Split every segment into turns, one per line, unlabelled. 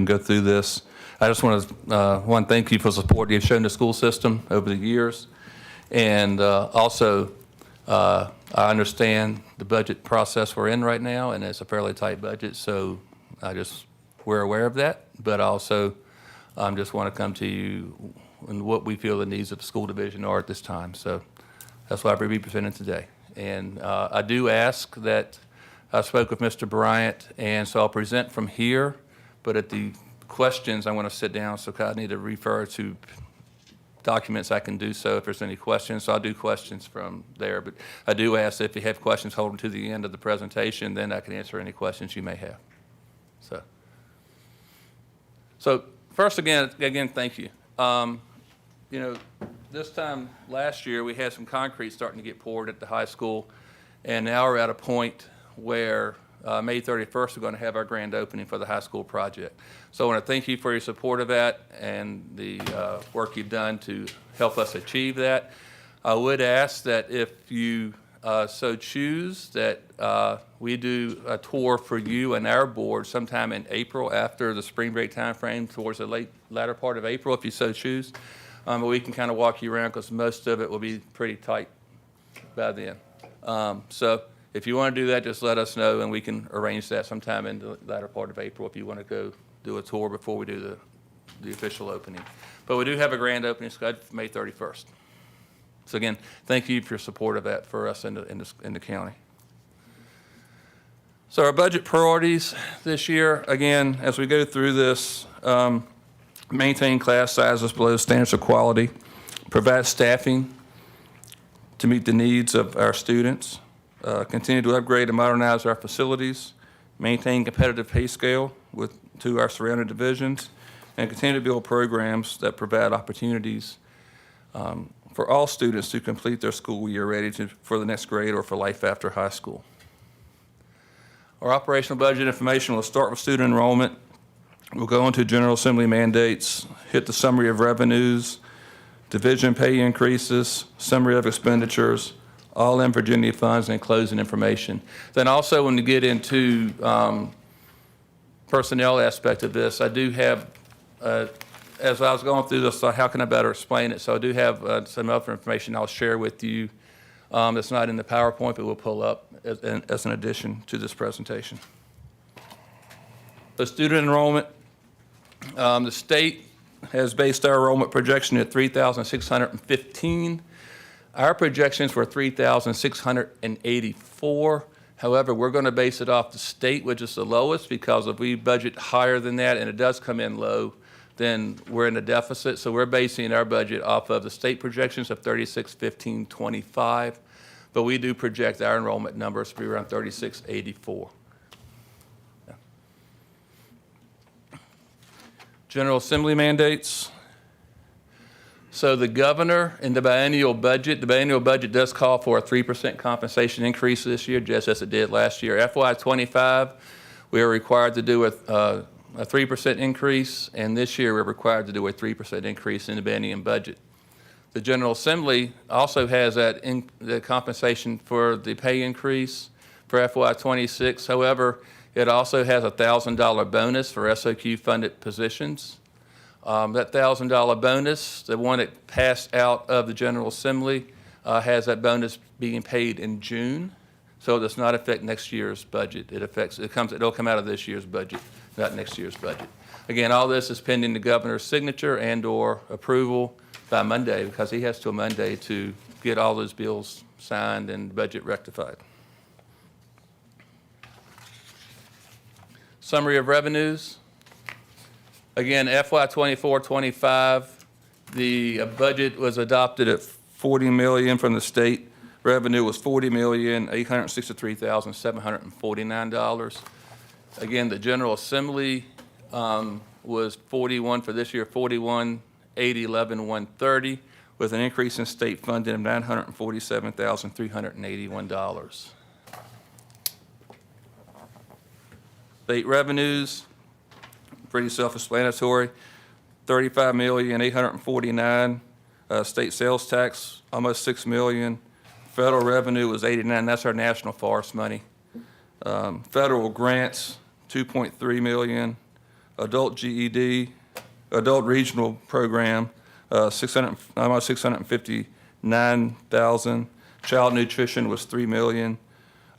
go through this. I just want to thank you for the support you've shown the school system over the years. And also, I understand the budget process we're in right now, and it's a fairly tight budget, so we're aware of that. But also, just want to come to you and what we feel the needs of the school division are at this time. So that's why I'll be presenting today. And I do ask that I spoke with Mr. Bryant, and so I'll present from here, but at the questions, I want to sit down, so I need to refer to documents. I can do so if there's any questions, so I'll do questions from there. But I do ask if you have questions, hold them to the end of the presentation, then I can answer any questions you may have. So first, again, thank you. You know, this time last year, we had some concrete starting to get poured at the high school, and now we're at a point where May 31st, we're going to have our grand opening for the high school project. So I want to thank you for your support of that and the work you've done to help us achieve that. I would ask that if you so choose that we do a tour for you and our board sometime in April after the spring break time frame, towards the latter part of April, if you so choose. But we can kind of walk you around because most of it will be pretty tight by then. So if you want to do that, just let us know, and we can arrange that sometime in the latter part of April if you want to go do a tour before we do the official opening. But we do have a grand opening scheduled for May 31st. So again, thank you for your support of that for us in the county. So our budget priorities this year, again, as we go through this, maintain class sizes below standards of quality, provide staffing to meet the needs of our students, continue to upgrade and modernize our facilities, maintain competitive pay scale to our surrounding divisions, and continue to build programs that provide opportunities for all students to complete their school year ready for the next grade or for life after high school. Our operational budget information will start with student enrollment. We'll go into General Assembly mandates, hit the summary of revenues, division pay increases, summary of expenditures, all in Virginia funds, and closing information. Then also when you get into personnel aspect of this, I do have, as I was going through this, how can I better explain it? So I do have some other information I'll share with you that's not in the PowerPoint, but we'll pull up as an addition to this presentation. The student enrollment, the state has based our enrollment projection at 3,615. Our projections were 3,684. However, we're going to base it off the state, which is the lowest, because if we budget higher than that and it does come in low, then we're in a deficit. So we're basing our budget off of the state projections of 3615.25, but we do project our enrollment numbers to be around 3684. General Assembly mandates. So the governor in the biennial budget does call for a 3% compensation increase this year, just as it did last year. FY25, we are required to do a 3% increase, and this year we're required to do a 3% increase in the biennial budget. The General Assembly also has the compensation for the pay increase for FY26. However, it also has a $1,000 bonus for SOQ funded positions. That $1,000 bonus, the one that passed out of the General Assembly, has that bonus being paid in June, so it does not affect next year's budget. It'll come out of this year's budget, not next year's budget. Again, all this is pending the governor's signature and/or approval by Monday, because he has till Monday to get all those bills signed and budget rectified. Summary of revenues. Again, FY24-25, the budget was adopted at $40 million from the state. Revenue was $40,863,749. Again, the General Assembly was 41 for this year, 41,811,130, with an increase in state funding of $947,381. State revenues, pretty self-explanatory, $35,849,000. State sales tax, almost $6 million. Federal revenue was $89. That's our national forest money. Federal grants, $2.3 million. adult GED, adult regional program, almost 659,000. Child nutrition was $3 million.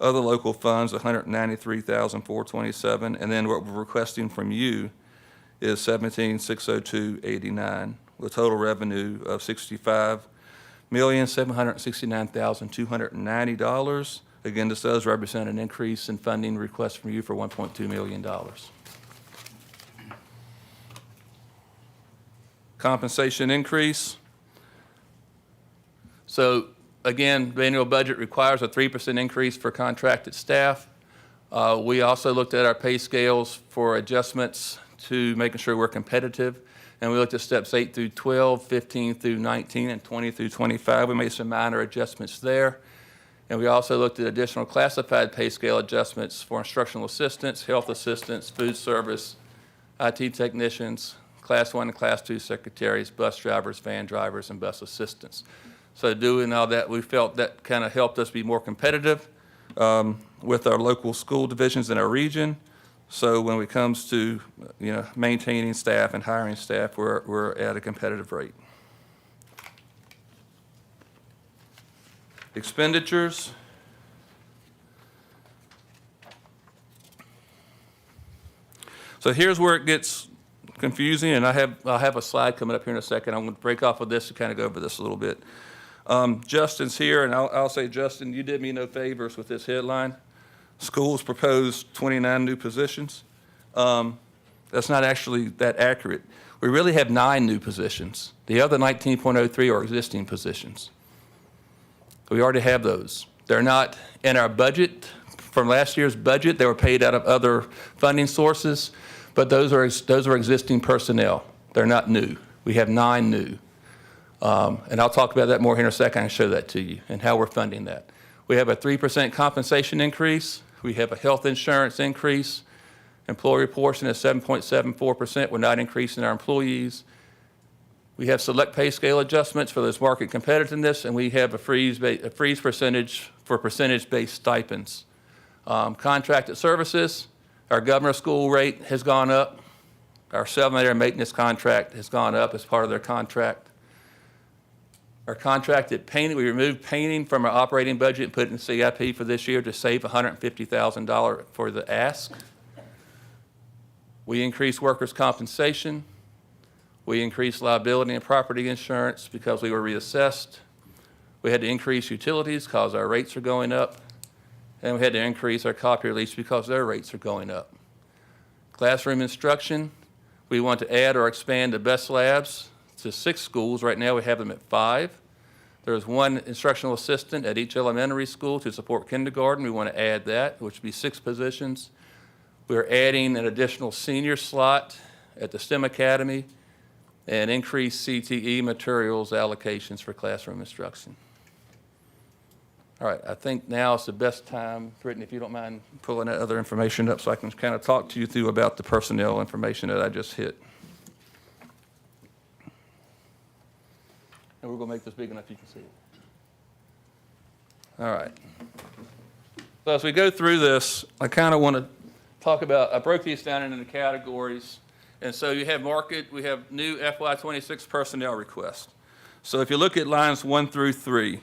Other local funds, 193,427. And then what we're requesting from you is 17,602.89, with total revenue of $65,769,290. Again, this does represent an increase in funding request from you for $1.2 million. Compensation increase. So again, the annual budget requires a 3% increase for contracted staff. We also looked at our pay scales for adjustments to making sure we're competitive. And we looked at steps 8 through 12, 15 through 19, and 20 through 25. We made some minor adjustments there. And we also looked at additional classified pay scale adjustments for instructional assistants, health assistants, food service, IT technicians, Class 1 and Class 2 secretaries, bus drivers, van drivers, and bus assistants. So doing all that, we felt that kind of helped us be more competitive with our local school divisions in our region. So when it comes to maintaining staff and hiring staff, we're at a competitive rate. Expenditures. So here's where it gets confusing, and I'll have a slide coming up here in a second. I'm going to break off of this to kind of go over this a little bit. Justin's here, and I'll say, Justin, you did me no favors with this headline. Schools proposed 29 new positions. That's not actually that accurate. We really have 9 new positions. The other 19.03 are existing positions. We already have those. They're not in our budget. From last year's budget, they were paid out of other funding sources, but those are existing personnel. They're not new. We have 9 new. And I'll talk about that more here in a second and show that to you and how we're funding that. We have a 3% compensation increase. We have a health insurance increase. Employee portion is 7.74%. We're not increasing our employees. We have select pay scale adjustments for those market competitiveness, and we have a freeze percentage for percentage-based stipends. Contracted services, our governor school rate has gone up. Our 7-year maintenance contract has gone up as part of their contract. Our contracted painting, we removed painting from our operating budget and put it in CIP for this year to save $150,000 for the ask. We increased workers' compensation. We increased liability and property insurance because we were reassessed. We had to increase utilities because our rates are going up. And we had to increase our copier lease because their rates are going up. Classroom instruction, we want to add or expand the best labs to 6 schools. Right now we have them at 5. There's 1 instructional assistant at each elementary school to support kindergarten. We want to add that, which would be 6 positions. We're adding an additional senior slot at the STEM Academy and increased CTE materials allocations for classroom instruction. All right, I think now is the best time, Brittany, if you don't mind pulling that other information up so I can kind of talk to you through about the personnel information that I just hit. And we're going to make this big enough you can see it. All right. So as we go through this, I kind of want to talk about, I broke these down into the categories. And so you have market, we have new FY26 personnel requests. So if you look at lines 1 through 3,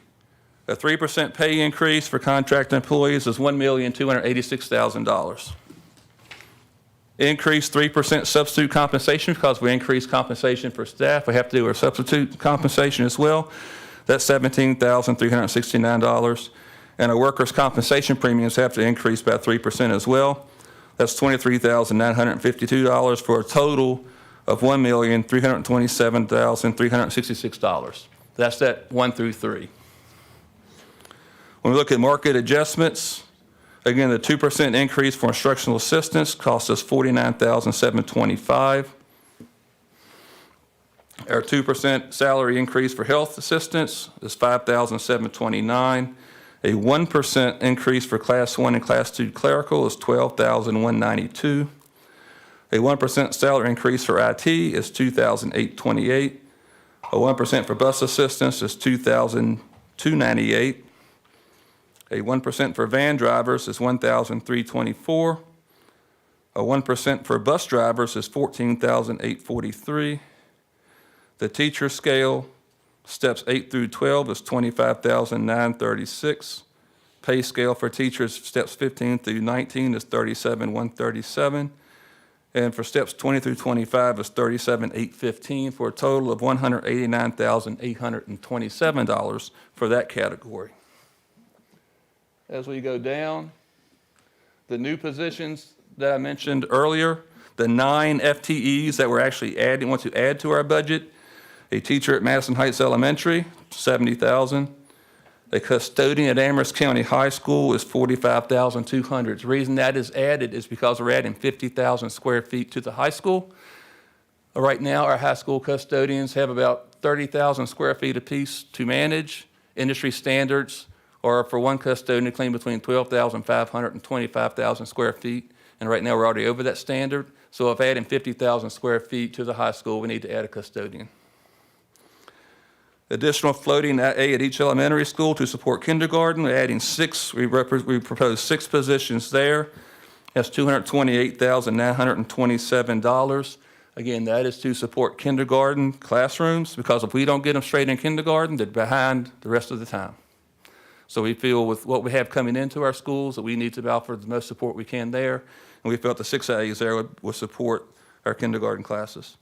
a 3% pay increase for contract employees is $1,286,000. Increased 3% substitute compensation because we increased compensation for staff. We have to do our substitute compensation as well. That's $17,369. And our workers' compensation premiums have to increase by 3% as well. That's $23,952 for a total of $1,327,366. That's that 1 through 3. When we look at market adjustments, again, the 2% increase for instructional assistants costs us $49,725. Our 2% salary increase for health assistants is $5,729. A 1% increase for Class 1 and Class 2 clerical is $12,192. A 1% salary increase for IT is $2,828. A 1% for bus assistants is $2,298. A 1% for van drivers is $1,324. 1% for bus drivers is $14,843. The teacher scale, steps 8 through 12 is $25,936. Pay scale for teachers, steps 15 through 19 is $37,137. And for steps 20 through 25 is $37,815 for a total of $189,827 for that category. As we go down, the new positions that I mentioned earlier, the 9 FTEs that we're actually want to add to our budget. A teacher at Madison Heights Elementary, $70,000. A custodian at Amherst County High School is $45,200. The reason that is added is because we're adding 50,000 square feet to the high school. Right now, our high school custodians have about 30,000 square feet apiece to manage. Industry standards are for one custodian to clean between 12,500 and 25,000 square feet. And right now, we're already over that standard. So if adding 50,000 square feet to the high school, we need to add a custodian. Additional floating A at each elementary school to support kindergarten. We're adding 6. We propose 6 positions there. That's $228,927. Again, that is to support kindergarten classrooms, because if we don't get them straight in kindergarten, they're behind the rest of the time. So we feel with what we have coming into our schools that we need to offer the most support we can there. And we felt the 6 A's there would support our kindergarten classes.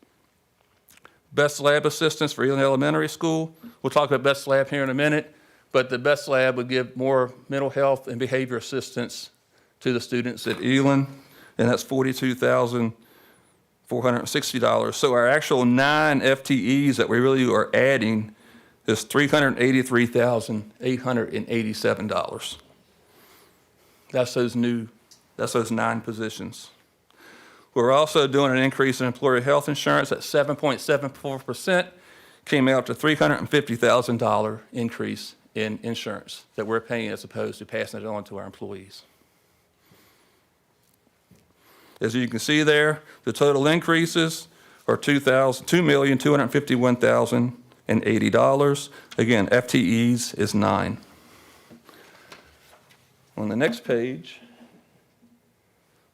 Best lab assistants for Elan Elementary School. We'll talk about best lab here in a minute, but the best lab would give more mental health and behavior assistance to the students at Elan, and that's $42,460. So our actual 9 FTEs that we really are adding is $383,887. That's those 9 positions. We're also doing an increase in employer health insurance at 7.74%, came out to $350,000 increase in insurance that we're paying as opposed to passing it on to our employees. As you can see there, the total increases are $2,251,080. Again, FTEs is 9. On the next page,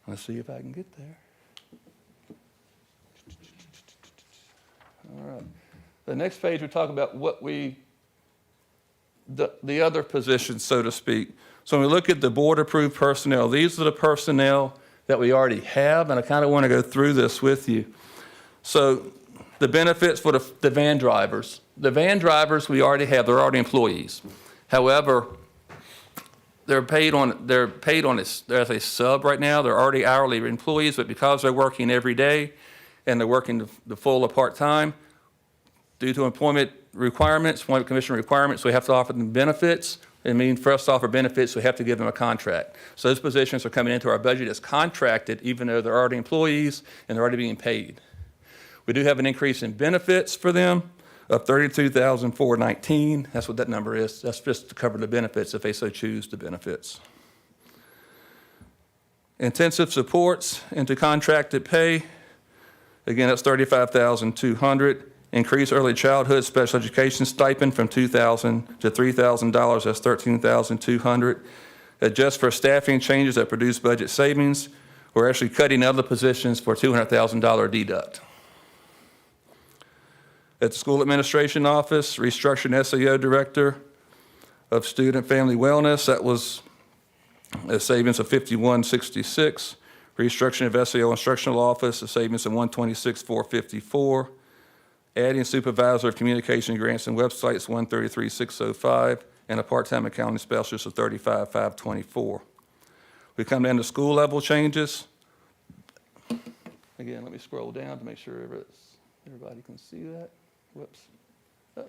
let's see if I can get there. All right. The next page, we talk about what the other positions, so to speak. So when we look at the board-approved personnel, these are the personnel that we already have, and I kind of want to go through this with you. So the benefits for the van drivers. The van drivers we already have, they're already employees. However, they're paid as a sub right now. They're already hourly employees, but because they're working every day and they're working the full or part-time, due to employment commission requirements, we have to offer them benefits. It means for us to offer benefits, we have to give them a contract. So those positions are coming into our budget as contracted, even though they're already employees and they're already being paid. We do have an increase in benefits for them of $32,419. That's what that number is. That's just to cover the benefits if they so choose the benefits. Intensive supports into contracted pay. Again, that's $35,200. Increase early childhood special education stipend from $2,000 to $3,000. That's $13,200. Adjust for staffing changes that produce budget savings. We're actually cutting other positions for $200,000 deduct. At the school administration office, restructuring SAO director of student family wellness, that was a savings of $51,666. Restructuring of SAO instructional office, a savings of $126,454. Adding supervisor of communication grants and websites, $133,605, and a part-time accounting specialist of $35,524. We come down to school level changes. Again, let me scroll down to make sure everybody can see that. Whoops. Uh-oh.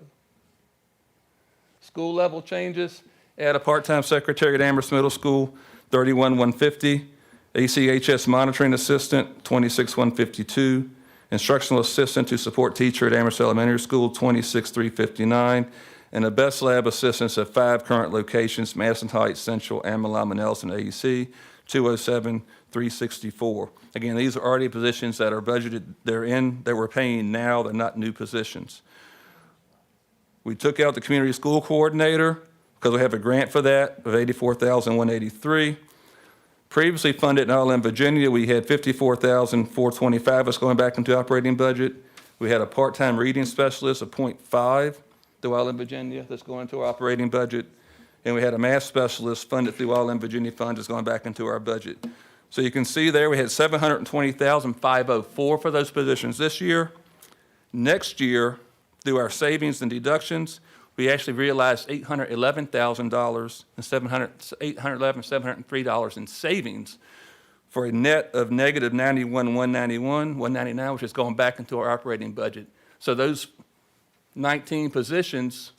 School level changes. Add a part-time secretary at Amherst Middle School, $31,150. ACHS monitoring assistant, $26,152. Instructional assistant to support teacher at Amherst Elementary School, $26,359. And a best lab assistants at 5 current locations, Madison Heights, Central, Amarillo, Manelson, and AEC, $207,364. Again, these are already positions that are budgeted, that we're paying now, they're not new positions. We took out the community school coordinator because we have a grant for that of $84,183. Previously funded in all in Virginia, we had $54,425 that's going back into operating budget. We had a part-time reading specialist of .5 through all in Virginia that's going into our operating budget. And we had a math specialist funded through all in Virginia funds that's going back into our budget. So you can see there we had $720,504 for those positions this year. Next year, through our savings and deductions, we actually realized $811,000 and $703 in savings for a net of negative $91,199, which is going back into our operating budget. So those 19 positions,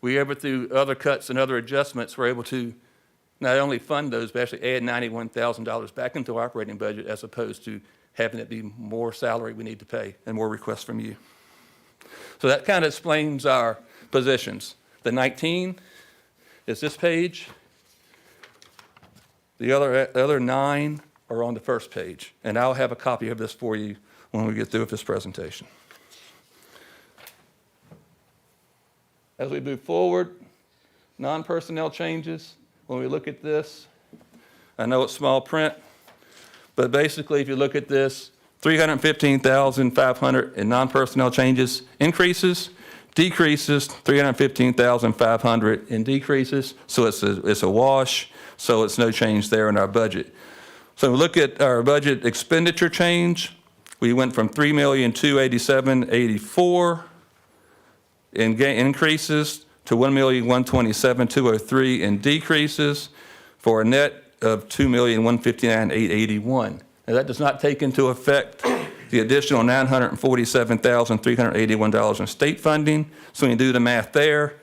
we able through other cuts and other adjustments, were able to not only fund those, but actually add $91,000 back into our operating budget, as opposed to having it be more salary we need to pay and more requests from you. So that kind of explains our positions. The 19 is this page. The other 9 are on the first page, and I'll have a copy of this for you when we get through with this presentation. As we move forward, non-personnel changes, when we look at this, I know it's small print, but basically if you look at this, $315,500 in non-personnel changes increases, decreases $315,500 in decreases, so it's a wash, so it's no change there in our budget. So we look at our budget expenditure change. We went from $3,287,084 in increases to $1,127,203 in decreases, for a net of $2,159,881. Now that does not take into effect the additional $947,381 in state funding. So when you do the math there,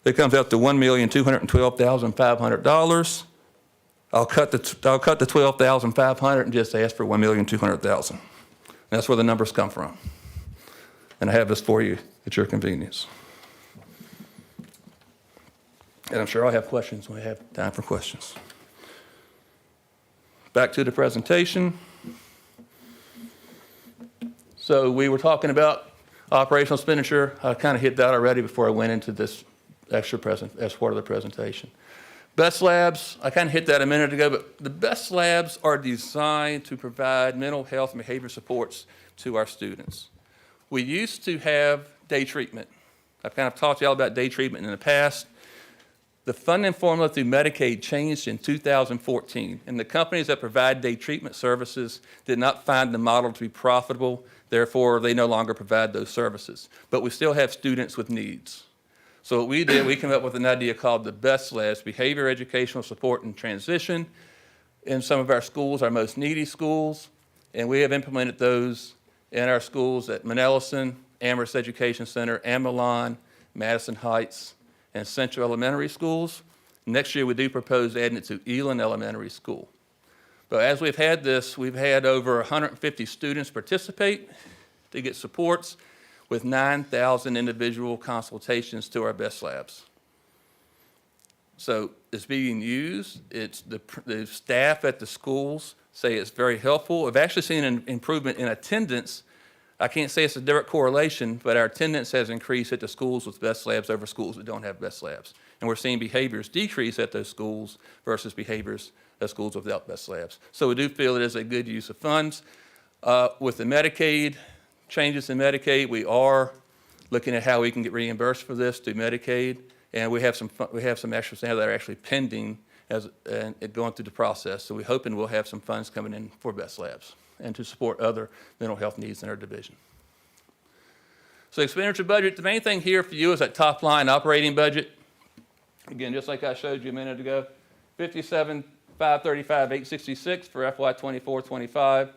it comes out to $1,212,500. I'll cut the $12,500 and just ask for $1,200,000. That's where the numbers come from. And I have this for you at your convenience. And I'm sure I'll have questions when we have time for questions. Back to the presentation. So we were talking about operational expenditure. I kind of hit that already before I went into this extra as part of the presentation. Best labs, I kind of hit that a minute ago, but the best labs are designed to provide mental health and behavior supports to our students. We used to have day treatment. I've kind of talked to you all about day treatment in the past. The funding formula through Medicaid changed in 2014, and the companies that provide day treatment services did not find the model to be profitable. Therefore, they no longer provide those services. But we still have students with needs. So what we did, we came up with an idea called the BEST Labs, Behavior, Educational Support, and Transition, in some of our schools, our most needy schools, and we have implemented those in our schools at Manellison, Amherst Education Center, Amelon, Madison Heights, and Central Elementary Schools. Next year, we do propose adding it to Elon Elementary School. But as we've had this, we've had over 150 students participate to get supports, with 9,000 individual consultations to our best labs. So it's being used. It's the staff at the schools say it's very helpful. We've actually seen an improvement in attendance. I can't say it's a direct correlation, but our attendance has increased at the schools with best labs over schools that don't have best labs. And we're seeing behaviors decrease at those schools versus behaviors at schools without best labs. So we do feel it is a good use of funds. With the Medicaid, changes in Medicaid, we are looking at how we can get reimbursed for this through Medicaid. And we have some extras now that are actually pending and going through the process. So we're hoping we'll have some funds coming in for best labs and to support other mental health needs in our division. So expenditure budget, the main thing here for you is that top line operating budget. Again, just like I showed you a minute ago, $57,535,866 for FY 24-25,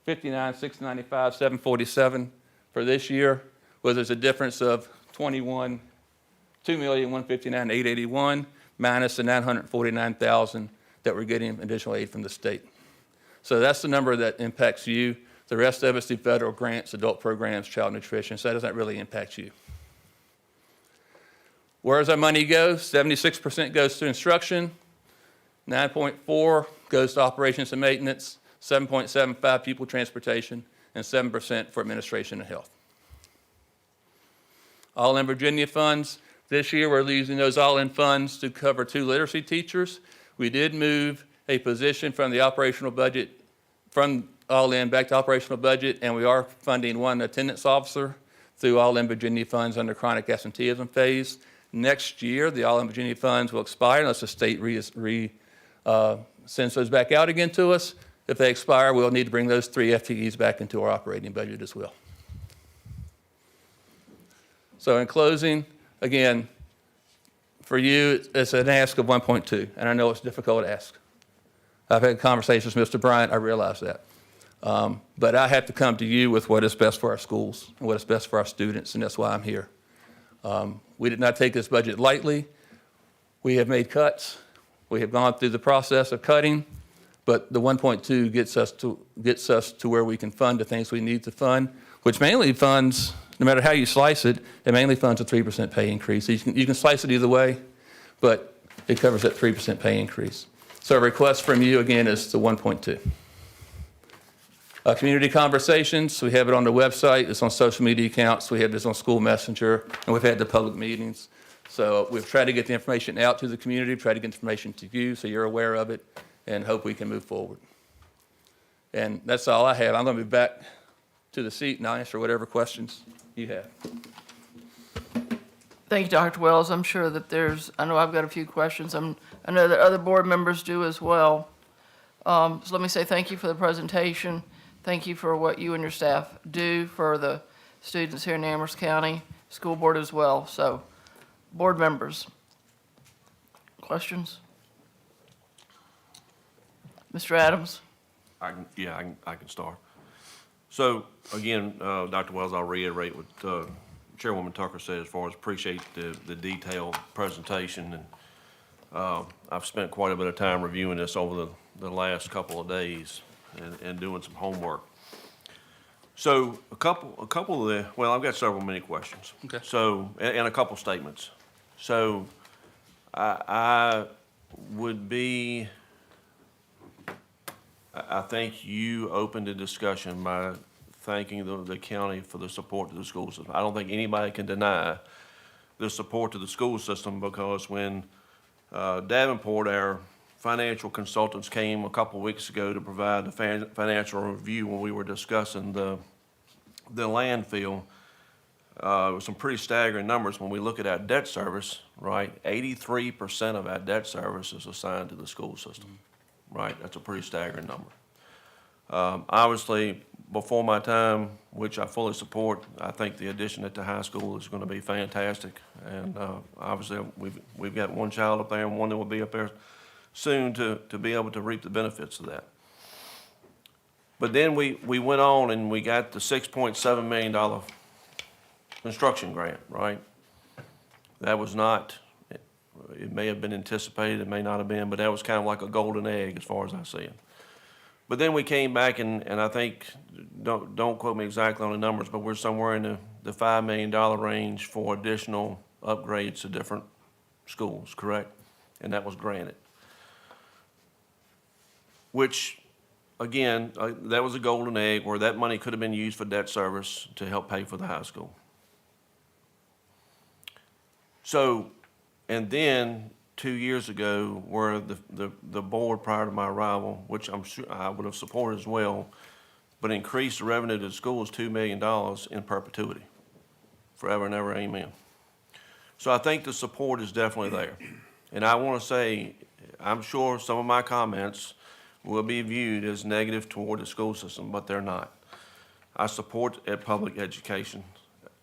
$59,695,747 for this year, where there's a difference of $2,159,881 minus the $949,000 that we're getting additional aid from the state. So that's the number that impacts you. The rest of us do federal grants, adult programs, child nutrition, so that doesn't really impact you. Where does our money go? 76% goes to instruction, 9.4 goes to operations and maintenance, 7.75 pupil transportation, and 7% for administration and health. All-in Virginia funds, this year we're using those all-in funds to cover 2 literacy teachers. We did move a position from the operational budget, from all-in back to operational budget, and we are funding one attendance officer through all-in Virginia funds under chronic absenteeism phase. Next year, the all-in Virginia funds will expire unless the state sends those back out again to us. If they expire, we'll need to bring those 3 FTEs back into our operating budget as well. So in closing, again, for you, it's an ask of 1.2, and I know it's a difficult ask. I've had conversations with Mr. Bryant, I realize that. But I have to come to you with what is best for our schools and what is best for our students, and that's why I'm here. We did not take this budget lightly. We have made cuts. We have gone through the process of cutting, but the 1.2 gets us to where we can fund the things we need to fund, which mainly funds, no matter how you slice it, it mainly funds a 3% pay increase. So you can slice it either way, but it covers that 3% pay increase. So a request from you, again, is the 1.2. Community conversations, we have it on the website, it's on social media accounts, we have this on School Messenger, and we've had the public meetings. So we've tried to get the information out to the community, tried to get information to you so you're aware of it, and hope we can move forward. And that's all I have. I'm going to be back to the seat and I'll answer whatever questions you have.
Thank you, Dr. Wells. I'm sure that I know I've got a few questions. I know that other board members do as well. So let me say thank you for the presentation. Thank you for what you and your staff do for the students here in Amherst County, school board as well. So, board members, questions? Mr. Adams?
I can start. So again, Dr. Wells, I'll reiterate what Chairwoman Tucker said as far as appreciate the detailed presentation. And I've spent quite a bit of time reviewing this over the last couple of days and doing some homework. So a couple of I've got several mini questions.
Okay.
So, and a couple statements. So I think you opened the discussion by thanking the county for the support to the school system. I don't think anybody can deny the support to the school system, because when Davenport, our financial consultants, came a couple of weeks ago to provide the financial review when we were discussing the landfill, with some pretty staggering numbers. When we look at our debt service, right, 83% of our debt service is assigned to the school system, right? That's a pretty staggering number. Obviously, before my time, which I fully support, I think the addition at the high school is going to be fantastic. And obviously, we've got one child up there and one that will be up there soon to be able to reap the benefits of that. But then we went on and we got the $6.7 million construction grant, right? That was not, it may have been anticipated, it may not have been, but that was kind of like a golden egg as far as I see it. But then we came back and I think, don't quote me exactly on the numbers, but we're somewhere in the $5 million range for additional upgrades to different schools, correct? And that was granted. Which, again, that was a golden egg where that money could have been used for debt service to help pay for the high school. So, and then 2 years ago, where the board prior to my arrival, which I'm sure I would have supported as well, but increased the revenue to the schools $2 million in perpetuity, forever and ever, amen. So I think the support is definitely there. And I want to say, I'm sure some of my comments will be viewed as negative toward the school system, but they're not. I support public education.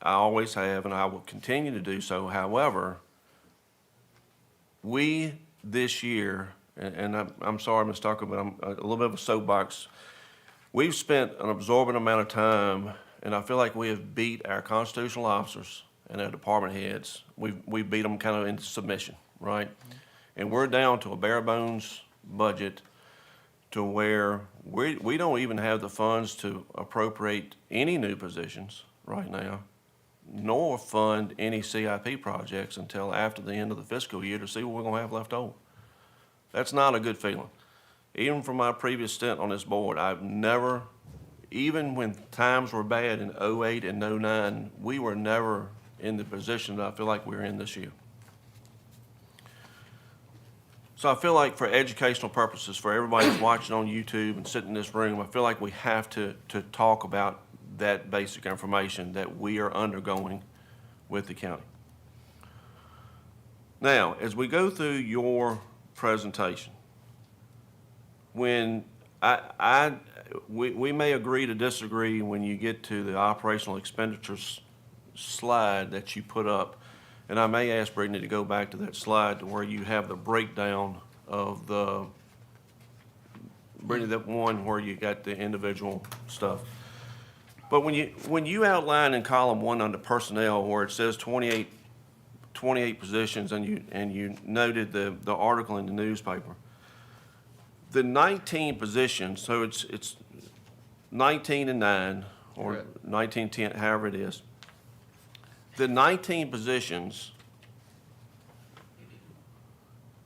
I always have, and I will continue to do so. However, we this year, and I'm sorry, Ms. Tucker, but I'm a little bit of a soapbox. We've spent an absorbent amount of time, and I feel like we have beat our constitutional officers and our department heads. We've beat them kind of into submission, right? And we're down to a bare bones budget to where we don't even have the funds to appropriate any new positions right now, nor fund any CIP projects until after the end of the fiscal year to see what we're going to have left over. That's not a good feeling. Even from my previous stint on this board, I've never, even when times were bad in 08 and 09, we were never in the position that I feel like we're in this year. So I feel like for educational purposes, for everybody that's watching on YouTube and sitting in this room, I feel like we have to talk about that basic information that we are undergoing with the county. Now, as we go through your presentation, when we may agree to disagree when you get to the operational expenditures slide that you put up, and I may ask Brittany to go back to that slide to where you have the breakdown of the, Brittany, that one where you got the individual stuff. But when you outline in column 1 under personnel where it says 28 positions, and you noted the article in the newspaper, the 19 positions, so it's 19 and 9, or
Correct.
19, 10, however it is. The 19 positions,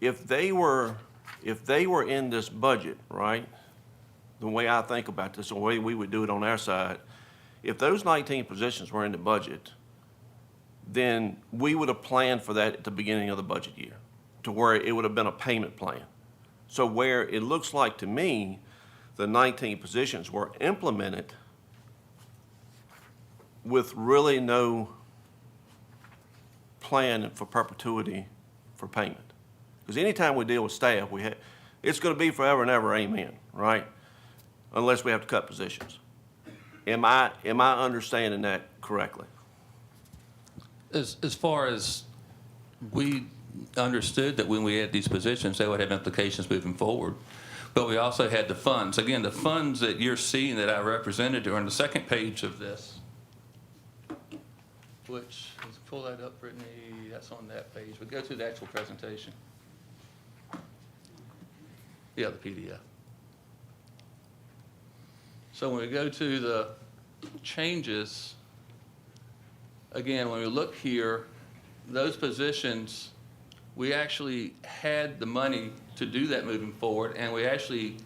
if they were in this budget, right, the way I think about this, the way we would do it on our side, if those 19 positions were in the budget, then we would have planned for that at the beginning of the budget year, to where it would have been a payment plan. So where it looks like to me, the 19 positions were implemented with really no plan for perpetuity for payment. Because anytime we deal with staff, it's going to be forever and ever, amen, right? Unless we have to cut positions. Am I understanding that correctly?
As far as we understood that when we had these positions, they would have implications moving forward. But we also had the funds. Again, the funds that you're seeing that I represented are on the second page of this, which, let's pull that up, Brittany, that's on that page. We go to the actual presentation. Yeah, the PDF. So when we go to the changes, again, when we look here, those positions, we actually had the money to do that moving forward, and we actually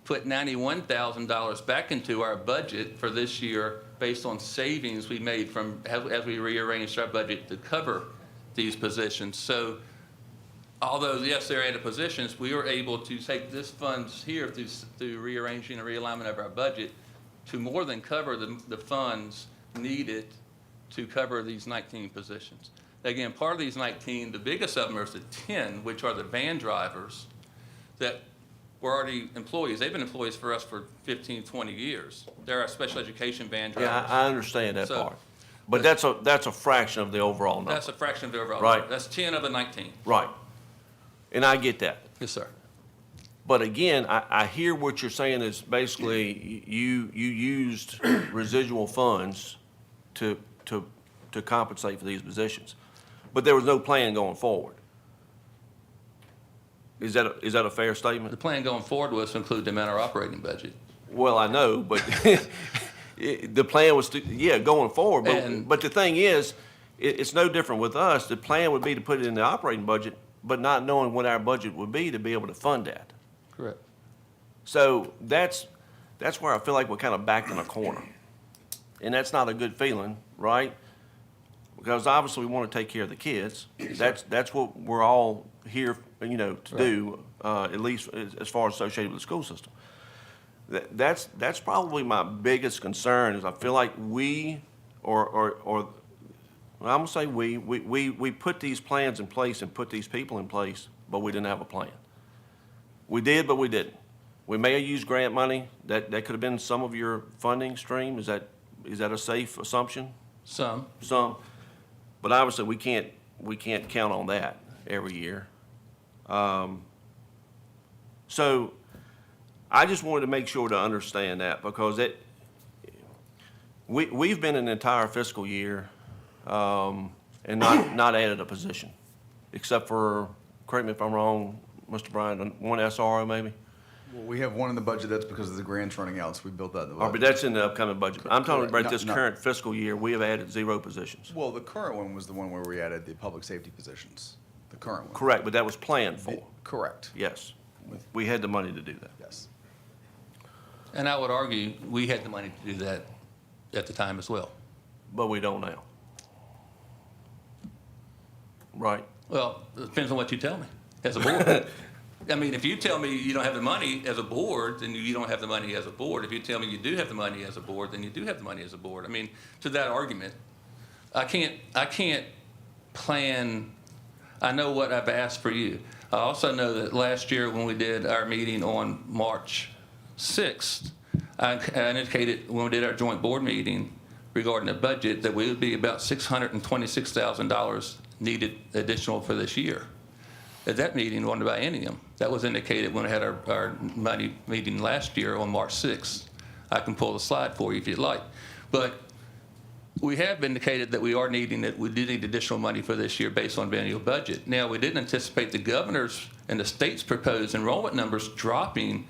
put $91,000 back into our budget for this year based on savings we made from, as we rearranged our budget to cover these positions. So although, yes, they're added positions, we were able to take this funds here through rearranging and realignment of our budget to more than cover the funds needed to cover these 19 positions. Again, part of these 19, the biggest of them are the 10, which are the van drivers that were already employees. They've been employees for us for 15, 20 years. They're our special education van drivers.
Yeah, I understand that
So-
part. But that's a fraction of the overall number.
That's a fraction of the overall.
Right.
number. That's 10 of the 19.
Right. And I get that.
Yes, sir.
But again, I hear what you're saying is basically you used residual funds to compensate for these positions. But there was no plan going forward. Is that a fair statement?
The plan going forward was to include them in our operating budget.
Well, I know, but the plan was going forward. But the thing is, it's no different with us. The plan would be to put it in the operating budget, but not knowing what our budget would be to be able to fund that.
Correct.
So that's where I feel like we're kind of backed in a corner. And that's not a good feeling, right? Because obviously we want to take care of the kids. That's what we're all here, to do, at least as far as associated with the school system. That's probably my biggest concern is I feel like we, well, I'm gonna say we put these plans in place and put these people in place, but we didn't have a plan. We did, but we didn't. We may have used grant money. That could have been some of your funding stream. Is that a safe assumption?
Some.
Some. But obviously, we can't count on that every year. So I just wanted to make sure to understand that because we've been an entire fiscal year and not added a position, except for, correct me if I'm wrong, Mr. Bryan, one SRO maybe?
Well, we have one in the budget, that's because of the grants running out, so we built that in the
Oh, but
budget.
that's in the upcoming budget. I'm talking
Correct.
about this
No.
current fiscal year, we have added 0 positions.
Well, the current one was the one where we added the public safety positions, the current one.
Correct, but that was planned for.
Correct,
Yes. We had the money to do that.
yes.
And I would argue we had the money to do that at the time as well.
But we don't now. Right?
Well, it depends on what you tell me as a board. I mean, if you tell me you don't have the money as a board, then you don't have the money as a board. If you tell me you do have the money as a board, then you do have the money as a board. I mean, to that argument, I can't plan. I know what I've asked for you. I also know that last year when we did our meeting on March 6th, I indicated when we did our joint board meeting regarding the budget that we would be about $626,000 needed additional for this year. At that meeting on the biennium, that was indicated when we had our money meeting last year on March 6th. I can pull the slide for you if you'd like. But we have indicated that we are needing it. We do need additional money for this year based on biennial budget. Now, we didn't anticipate the governor's and the state's proposed enrollment numbers dropping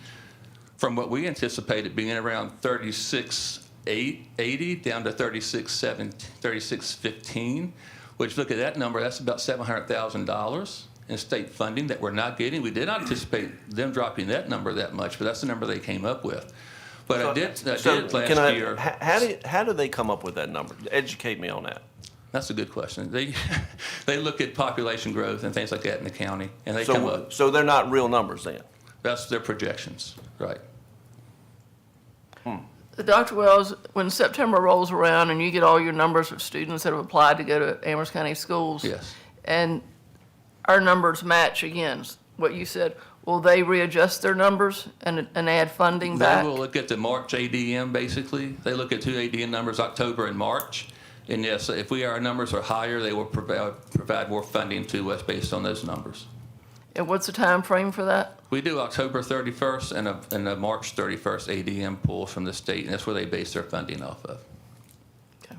from what we anticipated being around 3680 down to 3615, which look at that number, that's about $700,000 in state funding that we're not getting. We did not anticipate them dropping that number that much, but that's the number they came up with. But I did last year.
How do they come up with that number? Educate me on that.
That's a good question. They look at population growth and things like that in the county, and they come up.
So they're not real numbers then?
That's their projections, right?
Dr. Wells, when September rolls around and you get all your numbers of students that have applied to go to Amherst County schools.
Yes.
And our numbers match again, what you said, will they readjust their numbers and add funding back?
They will look at the March ADM, basically. They look at two ADM numbers, October and March. And yes, if our numbers are higher, they will provide more funding to us based on those numbers.
And what's the time frame for that?
We do October 31st and a March 31st ADM pool from the state, and that's where they base their funding off of.
Okay.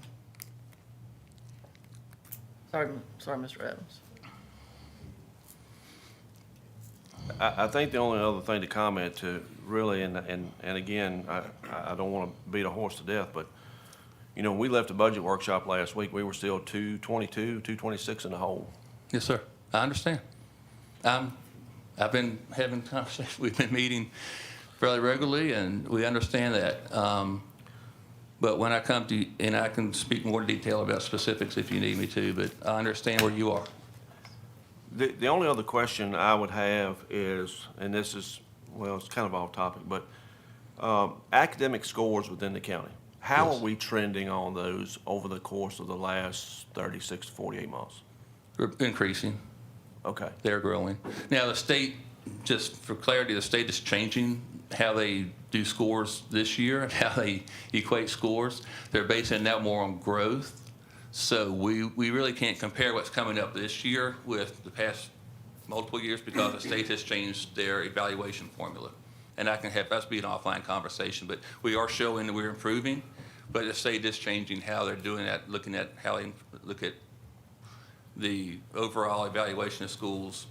Sorry, Mr. Adams.
I think the only other thing to comment to really, and again, I don't want to beat a horse to death, but, you know, when we left the budget workshop last week, we were still 222, 226 in the hole.
Yes, sir. I understand. I've been having conversations. We've been meeting fairly regularly, and we understand that. But when I come to you, and I can speak more detail about specifics if you need me to, but I understand where you are.
The only other question I would have is, and this is, well, it's kind of off topic, but academic scores within the county. How
Yes.
are we trending on those over the course of the last 36 to 48 months?
We're increasing.
Okay.
They're growing. Now, the state, just for clarity, the state is changing how they do scores this year and how they equate scores. They're basing it now more on growth. So we really can't compare what's coming up this year with the past multiple years because the state has changed their evaluation formula. And I can have us be an offline conversation, but we are showing that we're improving, but the state is changing how they're doing that, looking at how they look at the overall evaluation of schools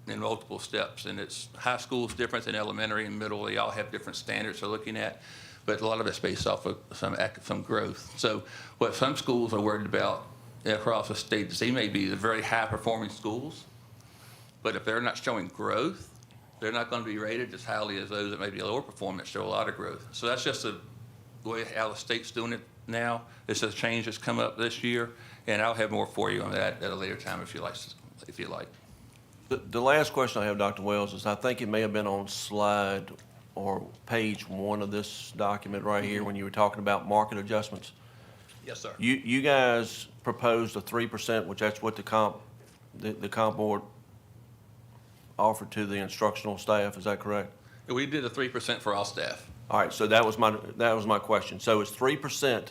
in multiple steps. And it's high school's different than elementary and middle. They all have different standards they're looking at, but a lot of it's based off of some growth. So what some schools are worried about across the state is they may be the very high-performing schools, but if they're not showing growth, they're not going to be rated as highly as those that may be lower performing that show a lot of growth. So that's just the way how the state's doing it now. It's a change that's come up this year, and I'll have more for you on that at a later time if you like.
The last question I have, Dr. Wells, is I think it may have been on slide or page 1 of this document right here when you were talking about market adjustments.
Yes, sir.
You guys proposed a 3%, which that's what the comp board offered to the instructional staff. Is that correct?
We did a 3% for all staff.
All right, so that was my question. So it's 3%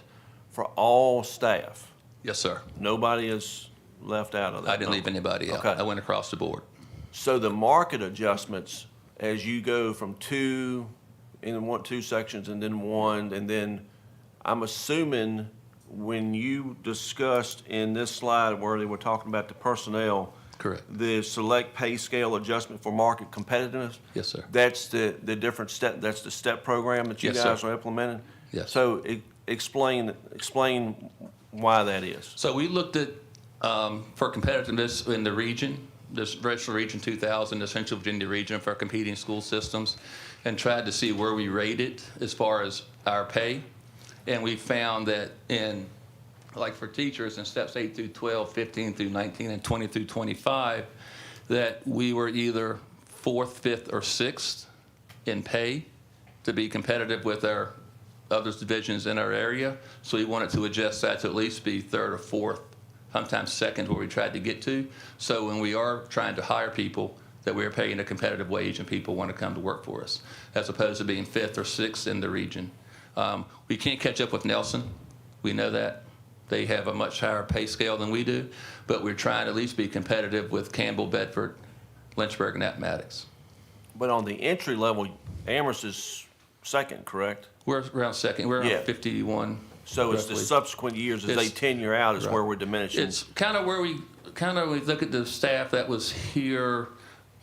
for all staff.
Yes, sir.
Nobody is left out of that.
I didn't leave anybody out.
Okay.
I went across the board.
So the market adjustments, as you go from two sections and then one, and then I'm assuming when you discussed in this slide where they were talking about the personnel,
Correct.
the select pay scale adjustment for market competitiveness.
Yes, sir.
That's the different step. That's the step program that you
Yes,
guys
sir.
are implementing.
Yes.
So explain why that is.
So we looked at, for competitiveness in the region, this Virtual Region 2000, the Central Virginia region for competing school systems, and tried to see where we rated as far as our pay. And we found that like for teachers in steps 8 through 12, 15 through 19, and 20 through 25, that we were either fourth, fifth, or sixth in pay to be competitive with our other divisions in our area. So we wanted to adjust that to at least be third or fourth, sometimes second, where we tried to get to. So when we are trying to hire people, that we're paying a competitive wage and people want to come to work for us, as opposed to being fifth or sixth in the region. We can't catch up with Nelson. We know that. They have a much higher pay scale than we do, but we're trying to at least be competitive with Campbell, Bedford, Lynchburg, and Appomattox.
But on the entry level, Amherst is second, correct?
We're around second. We're
Yeah.
around 51.
So it's the
roughly.
subsequent years as they
It's-
tenure out is
right.
where we're diminishing.
It's kind of where we look at the staff that was here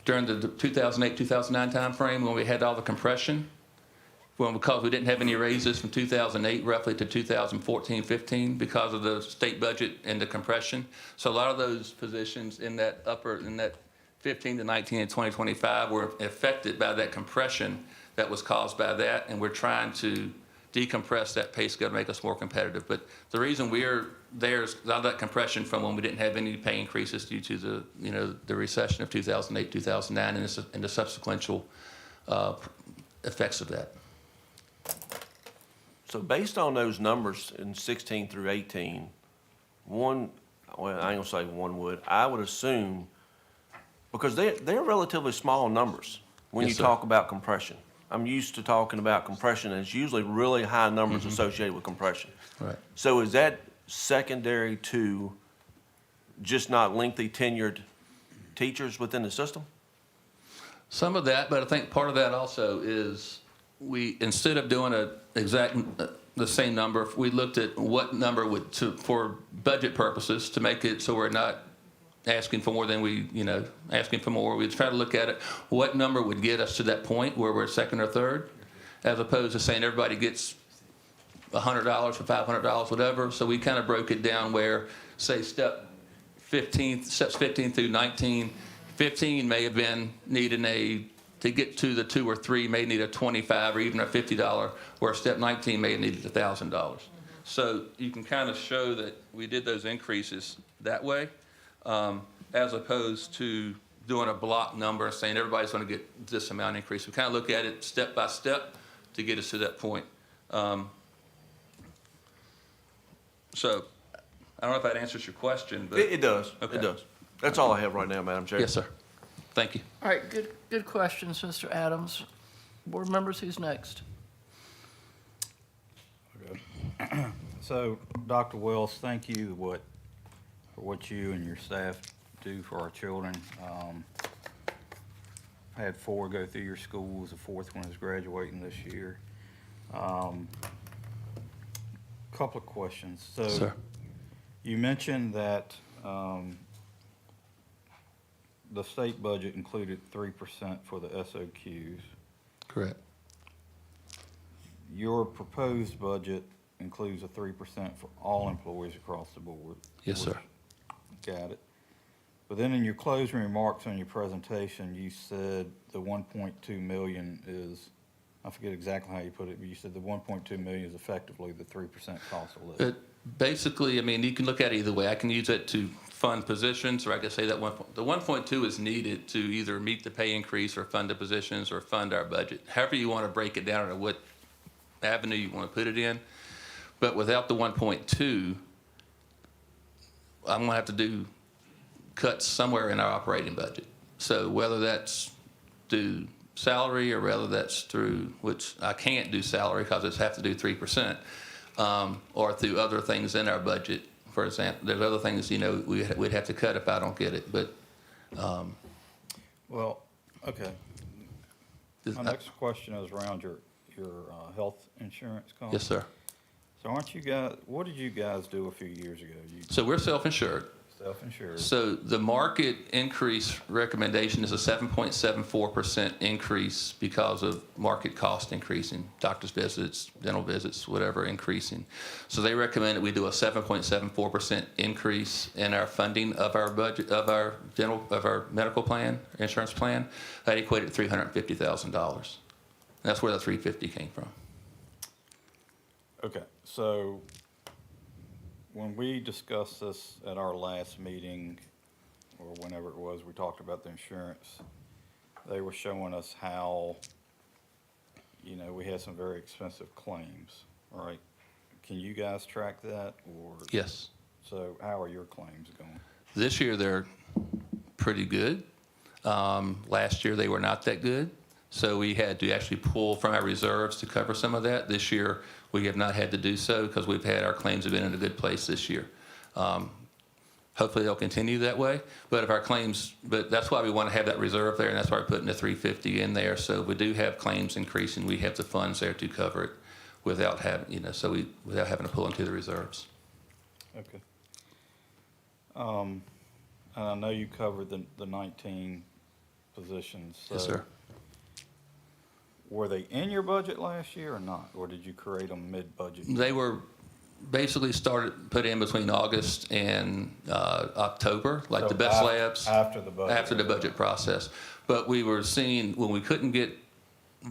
during the 2008, 2009 timeframe when we had all the compression. Because we didn't have any raises from 2008 roughly to 2014, 15 because of the state budget and the compression. So a lot of those positions in that 15 to 19 and 2025 were affected by that compression that was caused by that. And we're trying to decompress that pay scale to make us more competitive. But the reason there's a lot of that compression from when we didn't have any pay increases due to the recession of 2008, 2009 and the subsequent effects of that.
So based on those numbers in 16 through 18, I ain't gonna say one would, I would assume, because they're relatively small numbers when
Yes,
you
sir.
talk about compression. I'm used to talking about compression, and it's usually really high numbers
Mm-hmm.
associated with compression.
Right.
So is that secondary to just not lengthy tenured teachers within the system?
Some of that, but I think part of that also is instead of doing the same number, we looked at what number for budget purposes to make it so we're not asking for more than asking for more. We try to look at it, what number would get us to that point where we're second or third, as opposed to saying everybody gets $100 or $500, whatever. So we kind of broke it down where, say, steps 15 through 19, 15 may have been needing to get to the 2 or 3 may need a $25 or even a $50, where step 19 may have needed $1,000. So you can kind of show that we did those increases that way, as opposed to doing a block number and saying everybody's going to get this amount increase. We kind of look at it step by step to get us to that point. So I don't know if that answers your question, but
It does,
Okay.
it does. That's all I have right now, Madam Chair.
yes, sir. Thank you.
All right, good questions, Mr. Adams. Board members, who's next?
So, Dr. Wells, thank you for what you and your staff do for our children. I had 4 go through your schools. The 4th one is graduating this year. Couple of questions. So,
Sir.
you mentioned that the state budget included 3% for the SOQs.
Correct.
Your proposed budget includes a 3% for all employees across the board.
Yes, sir.
Got it. But then in your closing remarks on your presentation, you said the 1.2 million is, I forget exactly how you put it, but you said the 1.2 million is effectively the 3% cost of living.
Basically, I mean, you can look at it either way. I can use it to fund positions, or I can say that the 1.2 is needed to either meet the pay increase or fund the positions or fund our budget. However you want to break it down or what avenue you want to put it in. But without the 1.2, I'm going to have to do cuts somewhere in our operating budget. So whether that's through salary or whether that's through, which I can't do salary because I have to do 3%, or through other things in our budget. For example, there's other things, we'd have to cut if I don't get it, but.
Well, okay. My next question is around your health insurance cost.
Yes, sir.
So what did you guys do a few years ago? You
So we're self-insured.
self-insured.
So the market increase recommendation is a 7.74% increase because of market cost increasing, doctor's visits, dental visits, whatever increasing. So they recommend that we do a 7.74% increase in our funding of our budget, of our medical plan, insurance plan. That equated to $350,000. That's where the 350 came from.
Okay, so when we discussed this at our last meeting, or whenever it was, we talked about the insurance. they were showing us how, you know, we had some very expensive claims, right? Can you guys track that, or?
Yes.
So how are your claims going?
This year, they're pretty good. Last year, they were not that good, so we had to actually pull from our reserves to cover some of that. This year, we have not had to do so because we've had, our claims have been in a good place this year. Hopefully, they'll continue that way, but if our claims, but that's why we want to have that reserve there, and that's why we're putting the 350 in there. So if we do have claims increasing, we have the funds there to cover it without having, you know, without having to pull into the reserves.
Okay. And I know you covered the 19 positions.
Yes,
so
sir.
Were they in your budget last year or not, or did you create them mid-budget?
They were basically put in between August and October, like
So
the best
af-
labs.
After the budget.
After the budget process. But we were seeing, when we couldn't get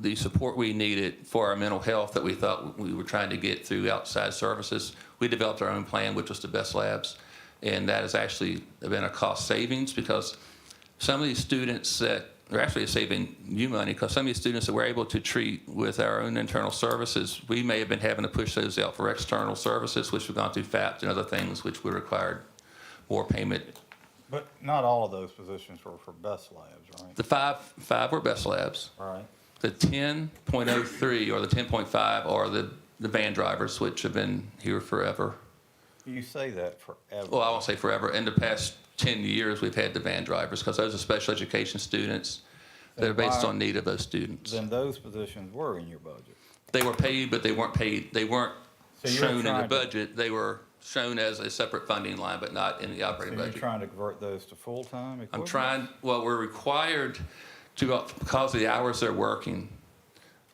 the support we needed for our mental health that we thought we were trying to get through outside services, we developed our own plan, which was the best labs. And that has actually been a cost savings, because some of these students that are actually saving you money, because some of these students that we're able to treat with our own internal services, we may have been having to push those out for external services, which we've gone through FAPT and other things, which would require more payment.
But not all of those positions were for best labs, right?
The five were best labs.
All right.
The 10.03 or the 10.5 are the van drivers, which have been here forever.
You say that forever.
Well, I won't say forever. In the past 10 years, we've had the van drivers, because those are special education students that are based
why-
on need of those students.
Then those positions were in your budget.
They were paid, but they weren't paid, they weren't
So you're
shown in the
trying to-
budget. They were shown as a separate funding line, but not in the
So
operating
you're
budget.
trying to convert those to full-time equivalent?
I'm trying, well, we're required to, because of the hours they're working,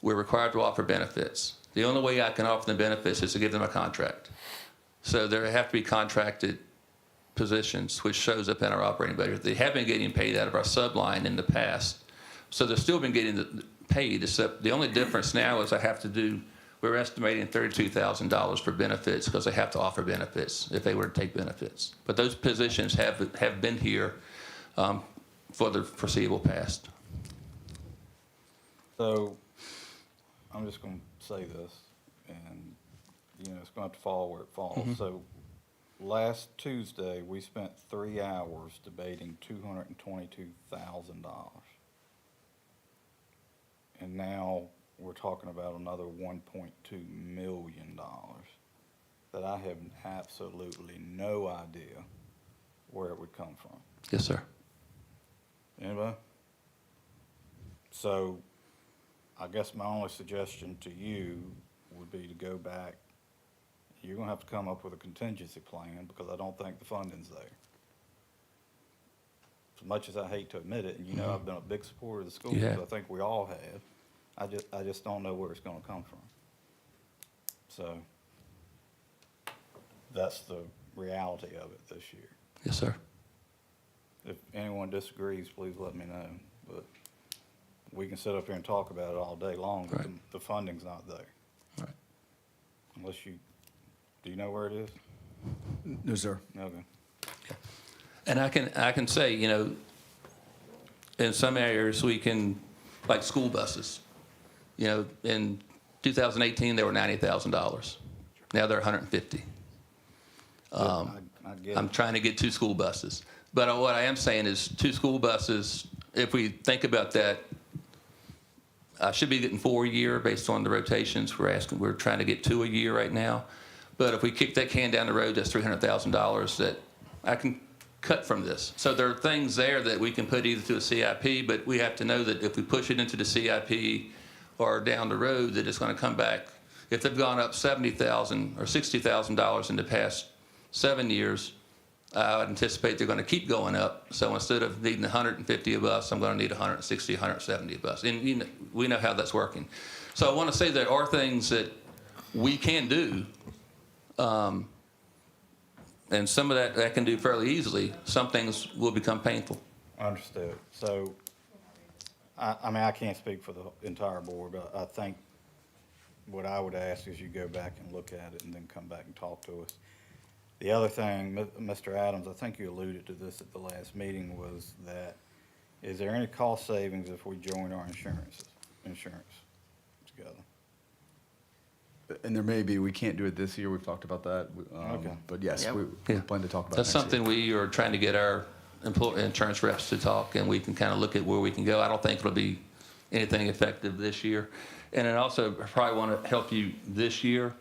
we're required to offer benefits. The only way I can offer them benefits is to give them a contract. So there have to be contracted positions, which shows up in our operating budget. They have been getting paid out of our subline in the past, so they've still been getting paid, except the only difference now is we're estimating $32,000 for benefits, because they have to offer benefits if they were to take benefits. But those positions have been here for the foreseeable past.
So, I'm just gonna say this, and, you know, it's gonna have to fall where it falls. So, last Tuesday, we spent 3 hours debating $222,000. And now, we're talking about another $1.2 million that I have absolutely no idea where it would come from.
Yes, sir.
Anybody? So, I guess my only suggestion to you would be to go back. You're gonna have to come up with a contingency plan, because I don't think the funding's there. As much as I hate to admit it, and you know I've been a big supporter of the schools,
You have.
I think we all have. I just don't know where it's gonna come from. So, that's the reality of it this year.
Yes, sir.
If anyone disagrees, please let me know, but we can sit up here and talk about it all day long, but
Right.
the funding's not there.
Right.
Unless do you know where it is?
No, sir.
Okay.
And I can say, you know, in some areas we can, like school buses, you know, in 2018, they were $90,000. Now they're $150.
I get
I'm
it.
trying to get 2 school buses. But what I am saying is 2 school buses, if we think about that, I should be getting 4 a year based on the rotations. We're trying to get 2 a year right now. But if we kick that can down the road, that's $300,000 that I can cut from this. So there are things there that we can put either to a CIP, but we have to know that if we push it into the CIP or down the road, that it's going to come back. If they've gone up $70,000 or $60,000 in the past 7 years, I would anticipate they're going to keep going up. So instead of needing 150 a bus, I'm going to need 160, 170 a bus. And you know, we know how that's working. So I want to say there are things that we can do, and some of that I can do fairly easily. Some things will become painful.
Understood. So, I mean, I can't speak for the entire board, but I think what I would ask is you go back and look at it and then come back and talk to us. The other thing, Mr. Adams, I think you alluded to this at the last meeting, was that Is there any cost savings if we join our insurance together?
And there may be, we can't do it this year, we've talked about that.
Okay.
But yes,
Yeah.
we
Yeah.
plan to talk about
That's
next year.
something we are trying to get our insurance reps to talk, and we can kind of look at where we can go. I don't think it'll be anything effective this year. And then also, I probably want to help you this year,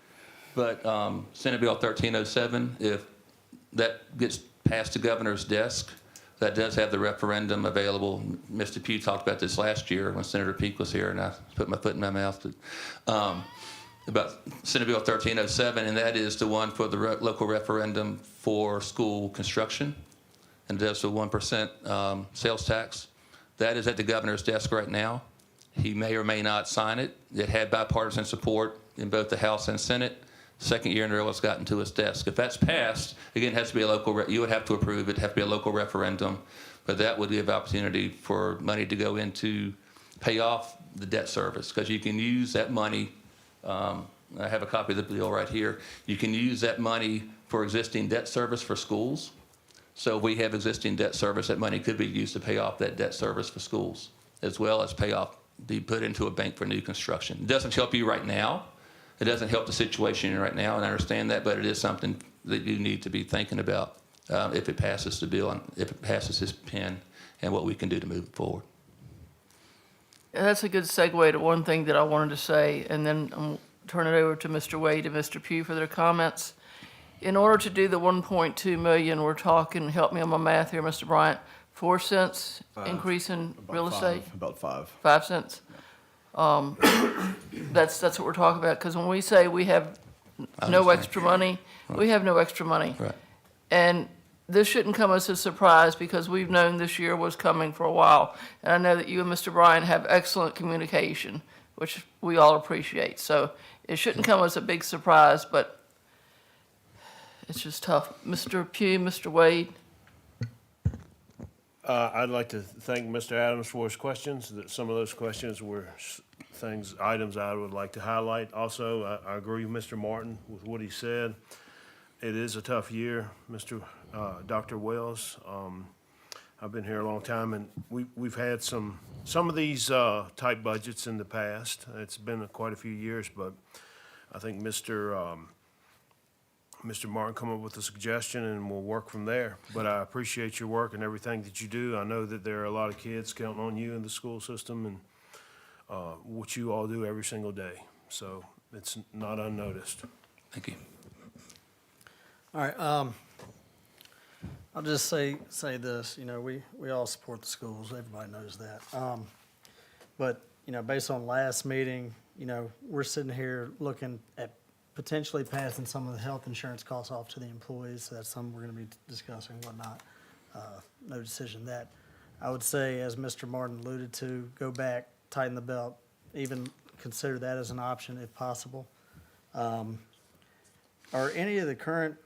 but Senate Bill 1307, if that gets past the governor's desk, that does have the referendum available. Mr. Pugh talked about this last year when Senator Peake was here, and I put my foot in my mouth about Senate Bill 1307, and that is the one for the local referendum for school construction, and that's the 1% sales tax. That is at the governor's desk right now. He may or may not sign it. It had bipartisan support in both the House and Senate. Second year in a row it's gotten to his desk. If that's passed, again, it has to be a local, you would have to approve it, have to be a local referendum, but that would give opportunity for money to go into pay off the debt service, because you can use that money. I have a copy of the bill right here. You can use that money for existing debt service for schools. So if we have existing debt service, that money could be used to pay off that debt service for schools, as well as be put into a bank for new construction. It doesn't help you right now. It doesn't help the situation right now, and I understand that, but it is something that you need to be thinking about if it passes the bill and if it passes his pen, and what we can do to move it forward.
And that's a good segue to one thing that I wanted to say, and then I'll turn it over to Mr. Wade and Mr. Pugh for their comments. In order to do the 1.2 million, we're talking, help me on my math here, Mr. Bryant, 4 cents increase in
About
real estate?
About 5.
5 cents? That's what we're talking about, because when we say we have no
understand.
extra money, we have no extra money.
Right.
And this shouldn't come as a surprise, because we've known this year was coming for a while. And I know that you and Mr. Bryan have excellent communication, which we all appreciate. So it shouldn't come as a big surprise, but it's just tough. Mr. Pugh, Mr. Wade?
I'd like to thank Mr. Adams for his questions. That some of those questions were items I would like to highlight. Also, I agree with Mr. Martin with what he said. It is a tough year, Dr. Wells. I've been here a long time, and we've had some of these type budgets in the past. It's been quite a few years, but I think Mr. Martin come up with a suggestion, and we'll work from there. But I appreciate your work and everything that you do. I know that there are a lot of kids counting on you in the school system and what you all do every single day. So it's not unnoticed.
Thank you.
All right, I'll just say this, we all support the schools, everybody knows that. But, based on last meeting, we're sitting here looking at potentially passing some of the health insurance costs off to the employees. So that's something we're gonna be discussing, whatnot. No decision that. I would say, as Mr. Martin alluded to, go back, tighten the belt, even consider that as an option if possible. Are any of the current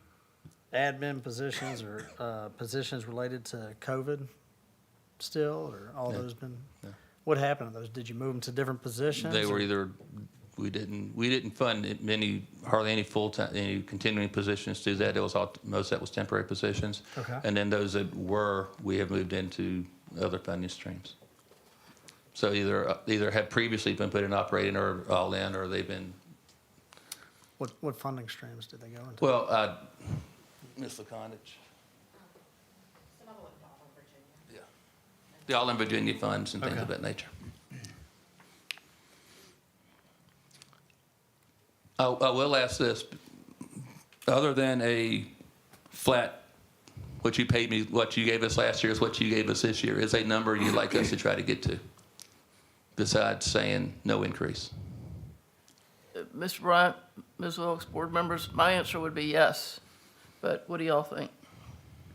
admin positions or positions related to COVID still, or all
Yeah.
those been? What happened to those? Did you move them to different positions?
They were
or-
either, we didn't fund hardly any full-time, any continuing positions to that. It was most of that was temporary positions.
Okay.
And then those that were, we have moved into other funding streams. So either had previously been put in operating or all in, or they've been,
What funding streams did they go into?
well, Ms. Laconich.
Some of it went to all in Virginia.
Yeah. The All in Virginia funds and things
Okay.
of that nature. I will ask this, other than a flat, what you paid me, what you gave us last year is what you gave us this year, is a number you'd like us to try to get to, besides saying no increase?
Mr. Bryant, Ms. Wilkes, board members, my answer would be yes. But what do y'all think?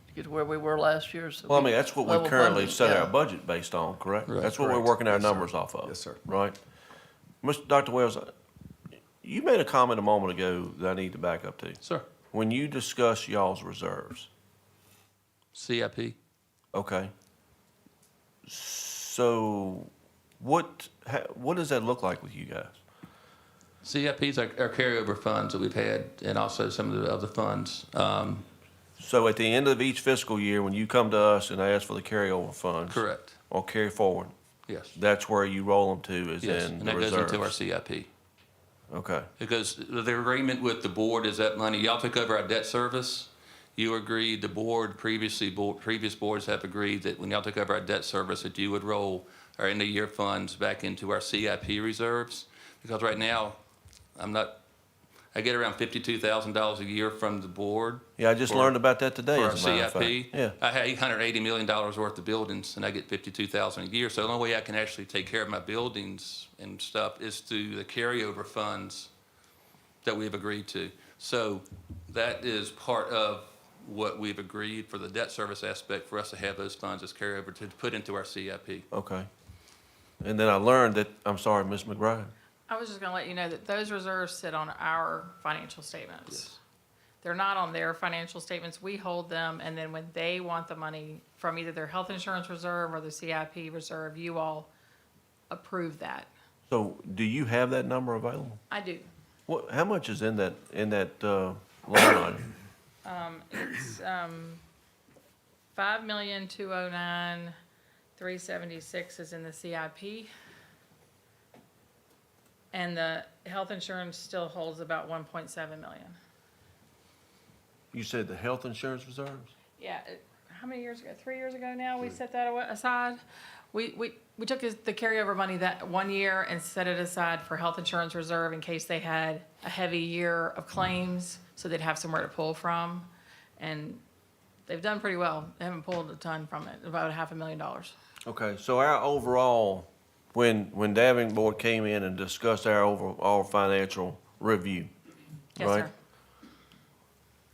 To get to where we were last year? So
Well, I
we
mean, that's what we
level
currently
funded,
set
yeah.
our budget based on, correct?
Right.
That's what we're
Correct.
working our
Yes, sir.
numbers off of.
Yes, sir.
Right? Dr. Wells, you made a comment a moment ago that I need to back up to.
Sir,
When you discuss y'all's reserves,
CIP,
okay? So what does that look like with you guys?
CIPs are carryover funds that we've had, and also some of the other funds.
So at the end of each fiscal year, when you come to us and ask for the carryover funds.
Correct,
Or carry forward,
yes.
that's where you roll them to, is
Yes,
in
and
the
that goes into our
reserves.
CIP.
Okay,
Because the agreement with the board is that money, y'all took over our debt service. You agreed, the board, previous boards have agreed that when y'all took over our debt service, that you would roll our end-of-year funds back into our CIP reserves. Because right now, I get around $52,000 a year from the board.
yeah, I just
for-
learned about that today,
For our
as a matter of fact.
CIP.
Yeah,
I have $880 million worth of buildings, and I get $52,000 a year. So the only way I can actually take care of my buildings and stuff is through the carryover funds that we've agreed to. So that is part of what we've agreed for the debt service aspect, for us to have those funds as carryover to put into our CIP.
okay. And then I learned that, I'm sorry, Ms. McBride.
I was just gonna let you know that those reserves sit on our financial statements.
Yes.
They're not on their financial statements. We hold them, and then when they want the money from either their health insurance reserve or the CIP reserve, you all approve that.
So do you have that number available?
I do.
What, how much is in that line item?
It's, 5,209,376 is in the CIP. And the health insurance still holds about 1.7 million.
You said the health insurance reserves?
Yeah, how many years ago? 3 years ago now, we set that aside? We took the carryover money that 1 year and set it aside for health insurance reserve in case they had a heavy year of claims, so they'd have somewhere to pull from. And they've done pretty well. They haven't pulled a ton from it, about $500,000.
Okay, so our overall, when Davenport came in and discussed our overall financial review,
Yes,
right?
sir.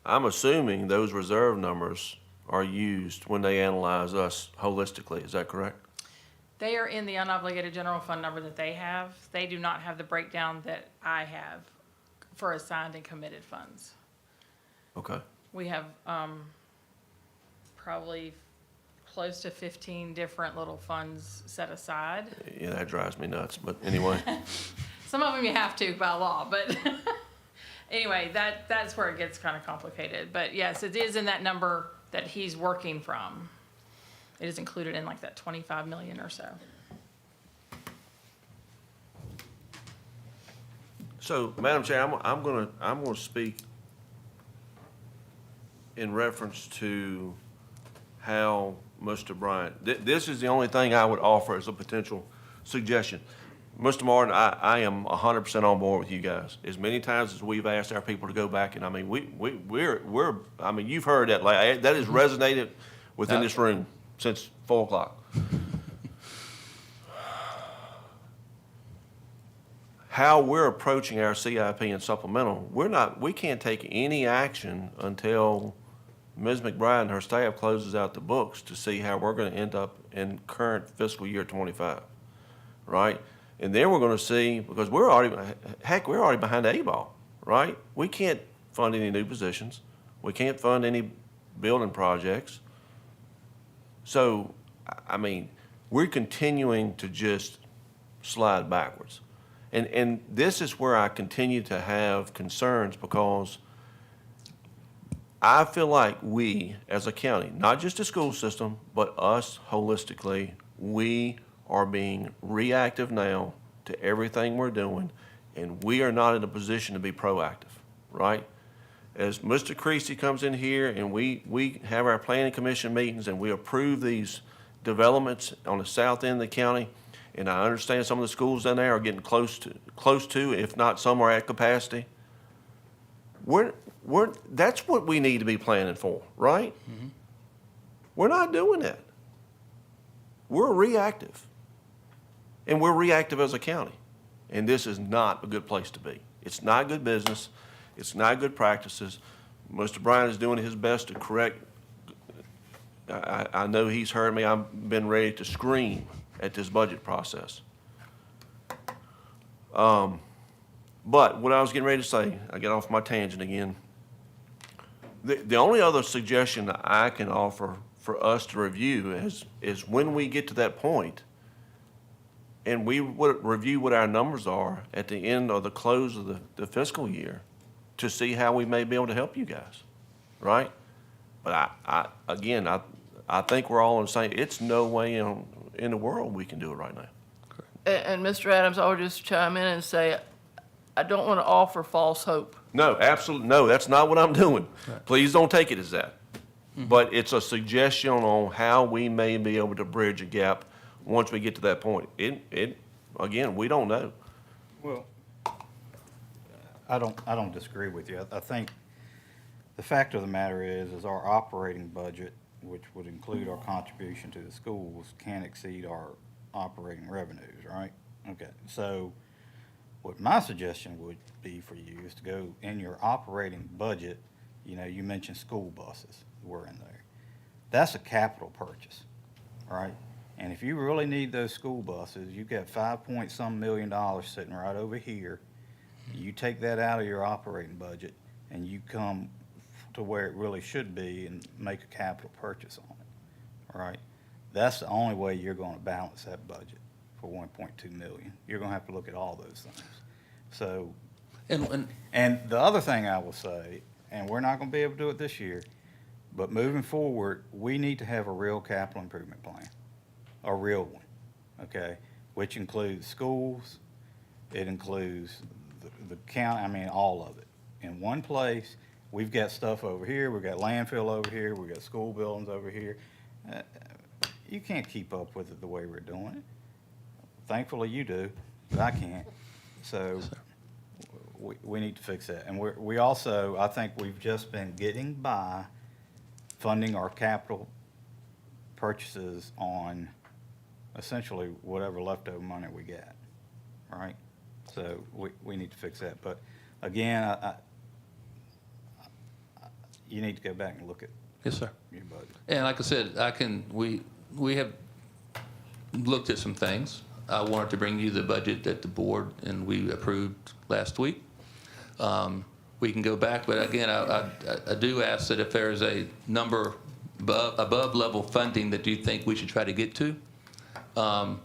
I'm assuming those reserve numbers are used when they analyze us holistically, is that correct?
They are in the unobligated general fund number that they have. They do not have the breakdown that I have for assigned and committed funds.
Okay,
We have probably close to 15 different little funds set aside.
yeah, that drives me nuts, but anyway.
Some of them you have to by law, but anyway, that's where it gets kind of complicated. But yes, it is in that number that he's working from. It is included in like that 25 million or so.
So, Madam Chair, I'm gonna speak in reference to how Mr. Bryant, this is the only thing I would offer as a potential suggestion. Mr. Martin, I am 100% on board with you guys. As many times as we've asked our people to go back, and I mean, we're, I mean, you've heard that, like, that has resonated within this room since 4 o'clock. How we're approaching our CIP and supplemental, we can't take any action until Ms. McBride and her staff closes out the books to see how we're gonna end up in current fiscal year 25, right? And then we're gonna see, because we're already behind the 8 ball, right? We can't fund any new positions. We can't fund any building projects. So, I mean, we're continuing to just slide backwards. And this is where I continue to have concerns, because I feel like we, as a county, not just the school system, but us holistically, we are being reactive now to everything we're doing, and we are not in a position to be proactive, right? As Mr. Creasy comes in here and we have our planning commission meetings and we approve these developments on the south end of the county, and I understand some of the schools down there are getting close to, if not some are at capacity. That's what we need to be planning for, right? Mm-hmm. We're not doing that. We're reactive. And we're reactive as a county. And this is not a good place to be. It's not good business. It's not good practices. Mr. Bryan is doing his best to correct. I know he's heard me. I've been ready to scream at this budget process. But what I was getting ready to say, I get off my tangent again. The only other suggestion that I can offer for us to review is when we get to that point and we would review what our numbers are at the end or the close of the fiscal year to see how we may be able to help you guys, right? But I think we're all in the same, it's no way in the world we can do it right now.
And Mr. Adams, I would just chime in and say, I don't want to offer false hope.
No, absolutely, no, that's not what I'm doing. Please don't take it as that. But it's a suggestion on how we may be able to bridge a gap once we get to that point. Again, we don't know.
Well, I don't disagree with you. I think the fact of the matter is our operating budget, which would include our contribution to the schools, can exceed our operating revenues, right? Okay, so what my suggestion would be for you is to go in your operating budget, you mentioned school buses were in there. That's a capital purchase, right? And if you really need those school buses, you've got $5-point-some million sitting right over here. You take that out of your operating budget and you come to where it really should be and make a capital purchase on it, right? That's the only way you're gonna balance that budget for 1.2 million. You're gonna have to look at all those things. So, and the other thing I will say, and we're not gonna be able to do it this year, but moving forward, we need to have a real capital improvement plan, a real one, okay? Which includes schools, it includes the county, all of it. In one place, we've got stuff over here, we've got landfill over here, we've got school buildings over here. You can't keep up with it the way we're doing it. Thankfully you do, but I can't. So we need to fix that. And we also, I think we've just been getting by funding our capital purchases on essentially whatever leftover money we get, right? So we need to fix that. But again, you need to go back and look at
Yes, sir.
your budget.
And like I said, we have looked at some things. I wanted to bring you the budget that the board and we approved last week. We can go back, but again, I do ask that if there is a number above level funding that you think we should try to get to, I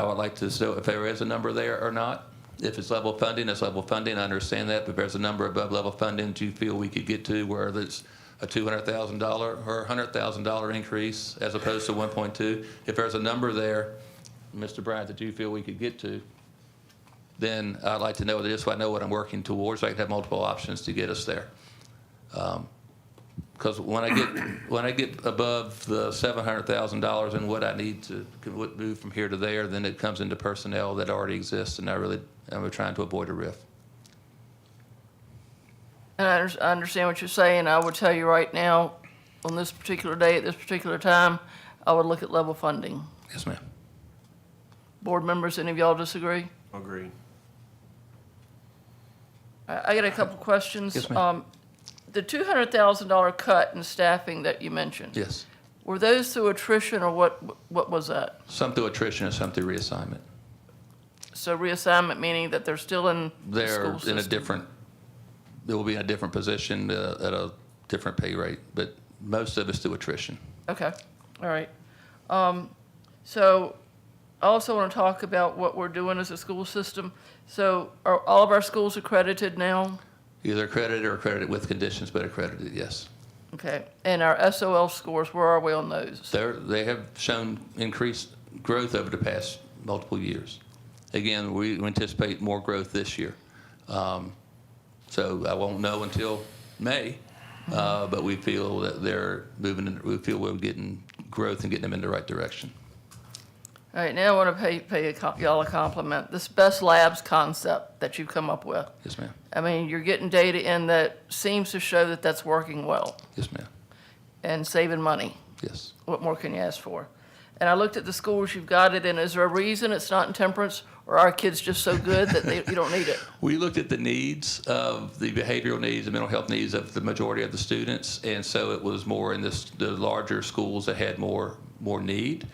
would like to know if there is a number there or not. If it's level funding, it's level funding, I understand that, but if there's a number above level funding that you feel we could get to where it's a $200,000 or $100,000 increase as opposed to 1.2, if there's a number there, Mr. Bryant, that you feel we could get to, then I'd like to know this so I know what I'm working towards. I can have multiple options to get us there. Because when I get above the $700,000 and what I need to move from here to there, then it comes into personnel that already exists, and I'm trying to avoid a riff.
And I understand what you're saying. I would tell you right now, on this particular day, at this particular time, I would look at level funding.
Yes, ma'am.
Board members, any of y'all disagree?
Agreed.
I got a couple questions.
Yes, ma'am.
The $200,000 cut in staffing that you mentioned.
Yes.
Were those through attrition or what was that?
Some through attrition and some through reassignment.
So reassignment meaning that they're still in the
They're
school
in
system?
a different, they will be in a different position at a different pay rate, but most of it's through attrition.
Okay, all right. So I also want to talk about what we're doing as a school system. So are all of our schools accredited now?
Either accredited or accredited with conditions, but accredited, yes.
Okay, and our SOL scores, where are we on those?
They have shown increased growth over the past multiple years. Again, we anticipate more growth this year. So I won't know until May, but we feel that they're moving, we feel we're getting growth and getting them in the right direction.
All right, now I want to pay y'all a compliment. This best labs concept that you've come up with.
Yes, ma'am.
I mean, you're getting data in that seems to show that that's working well
Yes, ma'am.
and saving money.
Yes.
What more can you ask for? And I looked at the schools you've got it in. Is there a reason it's not in Temperance, or are our kids just so good that you don't need it?
We looked at the needs of the behavioral needs, the mental health needs of the majority of the students, and so it was more in the larger schools that had more need.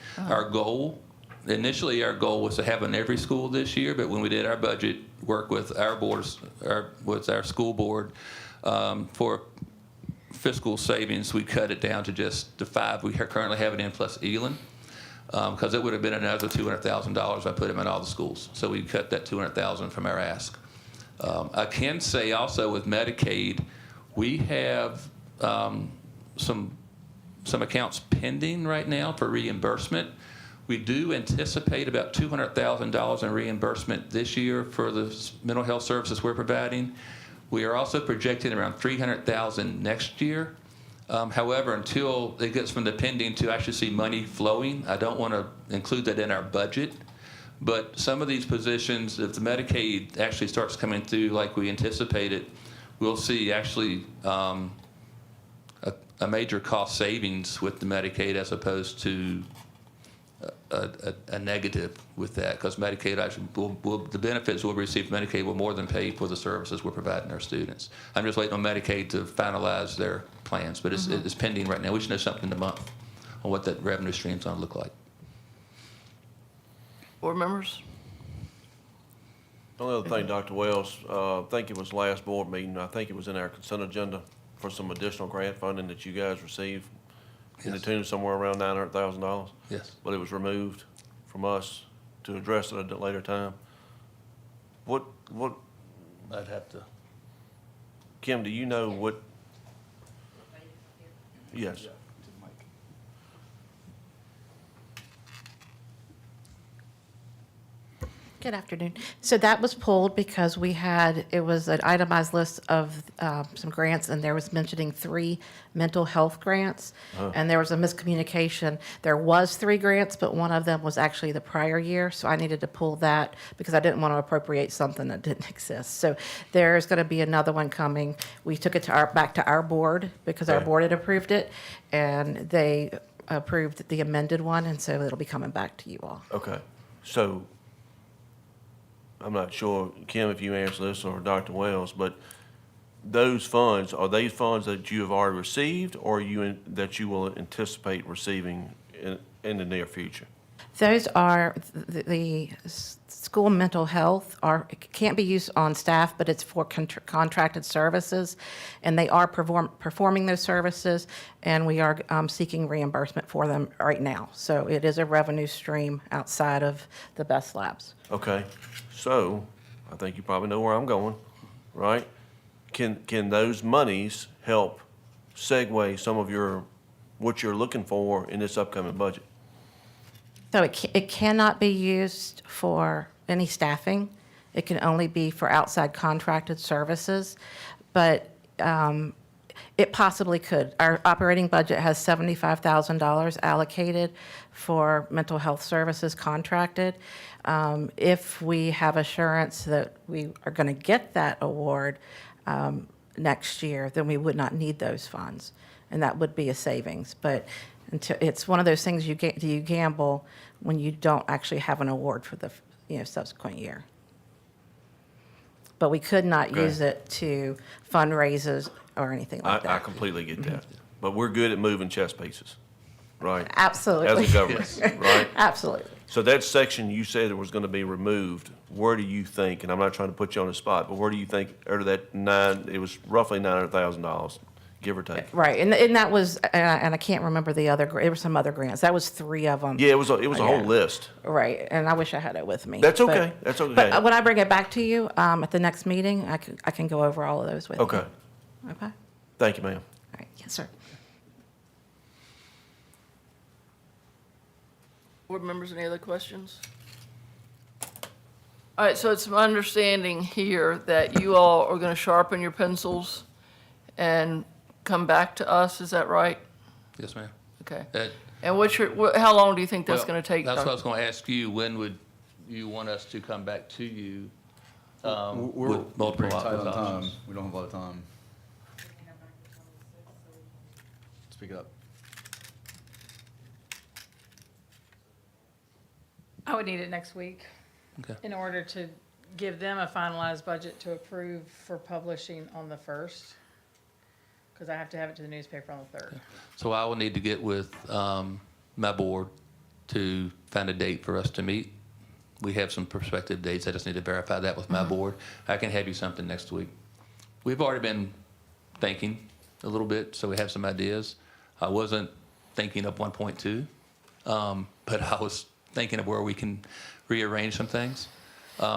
Initially, our goal was to have in every school this year, but when we did our budget work with our boards, with our school board, for fiscal savings, we cut it down to just the 5 we currently have it in plus Elon, because it would have been another $200,000 if I put them in all the schools. So we cut that $200,000 from our ask. I can say also with Medicaid, we have some some accounts pending right now for reimbursement. We do anticipate about $200,000 in reimbursement this year for the mental health services we're providing. We are also projecting around $300,000 next year. However, until it gets from the pending to actually see money flowing, I don't want to include that in our budget. But some of these positions, if the Medicaid actually starts coming through like we anticipated, we'll see actually a major cost savings with the Medicaid as opposed to a negative with that, because Medicaid actually the benefits we'll receive from Medicaid will more than pay for the services we're providing our students. I'm just waiting on Medicaid to finalize their plans, but it's pending right now. We should know something in a month on what that revenue stream's gonna look like.
Board members?
Only other thing, Dr. Wells, I think it was last board meeting, I think it was in our consent agenda for some additional grant funding that you guys received in the
Yes.
tune of somewhere around $900,000.
Yes.
But it was removed from us to address it at a later time. What,
I'd have to.
Kim, do you know what? Yes.
Good afternoon. So that was pulled because it was an itemized list of some grants, and there was mentioning 3 mental health grants. And there was a miscommunication. There was 3 grants, but one of them was actually the prior year, so I needed to pull that because I didn't want to appropriate something that didn't exist. So there's going to be another one coming. We took it back to our board because our
Okay.
board had approved it, and they approved the amended one, and so it'll be coming back to you all.
Okay, so I'm not sure, Kim, if you answer this or Dr. Wells, but those funds, are they funds that you have already received or that you will anticipate receiving in the near future?
Those are the school mental health can't be used on staff, but it's for contracted services, and they are performing those services, and we are seeking reimbursement for them right now. So it is a revenue stream outside of the Best Labs.
Okay, so I think you probably know where I'm going, right? Can those monies help segue some of what you're looking for in this upcoming budget?
So it cannot be used for any staffing. It can only be for outside contracted services, but it possibly could. Our operating budget has $75,000 allocated for mental health services contracted. If we have assurance that we are going to get that award next year, then we would not need those funds, and that would be a savings. But it's one of those things you gamble when you don't actually have an award for the subsequent year. But we could not
Okay.
use it to fundraisers or anything like that.
I completely get that, but we're good at moving chess pieces, right?
Absolutely.
As a government, right?
Absolutely.
So that section you said was going to be removed, where do you think, and I'm not trying to put you on the spot, but where do you think, out of that it was roughly $900,000, give or take?
Right, and that was, and I can't remember the other, there were some other grants. That was 3 of them.
Yeah, it was a whole
Yeah.
list.
Right, and I wish I had it with me.
That's
but-
okay, that's okay.
But when I bring it back to you at the next meeting, I can go over all of those with you.
Okay,
Okay, all
thank you, ma'am.
right, yes, sir.
Board members, any other questions? All right, so it's my understanding here that you all are going to sharpen your pencils and come back to us, is that right?
Yes, ma'am.
Okay.
That-
And how long do you think that's
well,
going to take?
That's what I
Dr.?
was going to ask you. When would you want us to come back to you?
We're
with multiple
pretty tight on time.
options?
We don't have a lot of time. Speak up.
I would need it next week
Okay.
in order to give them a finalized budget to approve for publishing on the 1st. Because I have to have it to the newspaper on the 3rd.
So I will need to get with my board to find a date for us to meet. We have some prospective dates. I just need to verify that with my board. I can have you something next week. We've already been thinking a little bit, so we have some ideas. I wasn't thinking of 1.2, but I was thinking of where we can rearrange some things.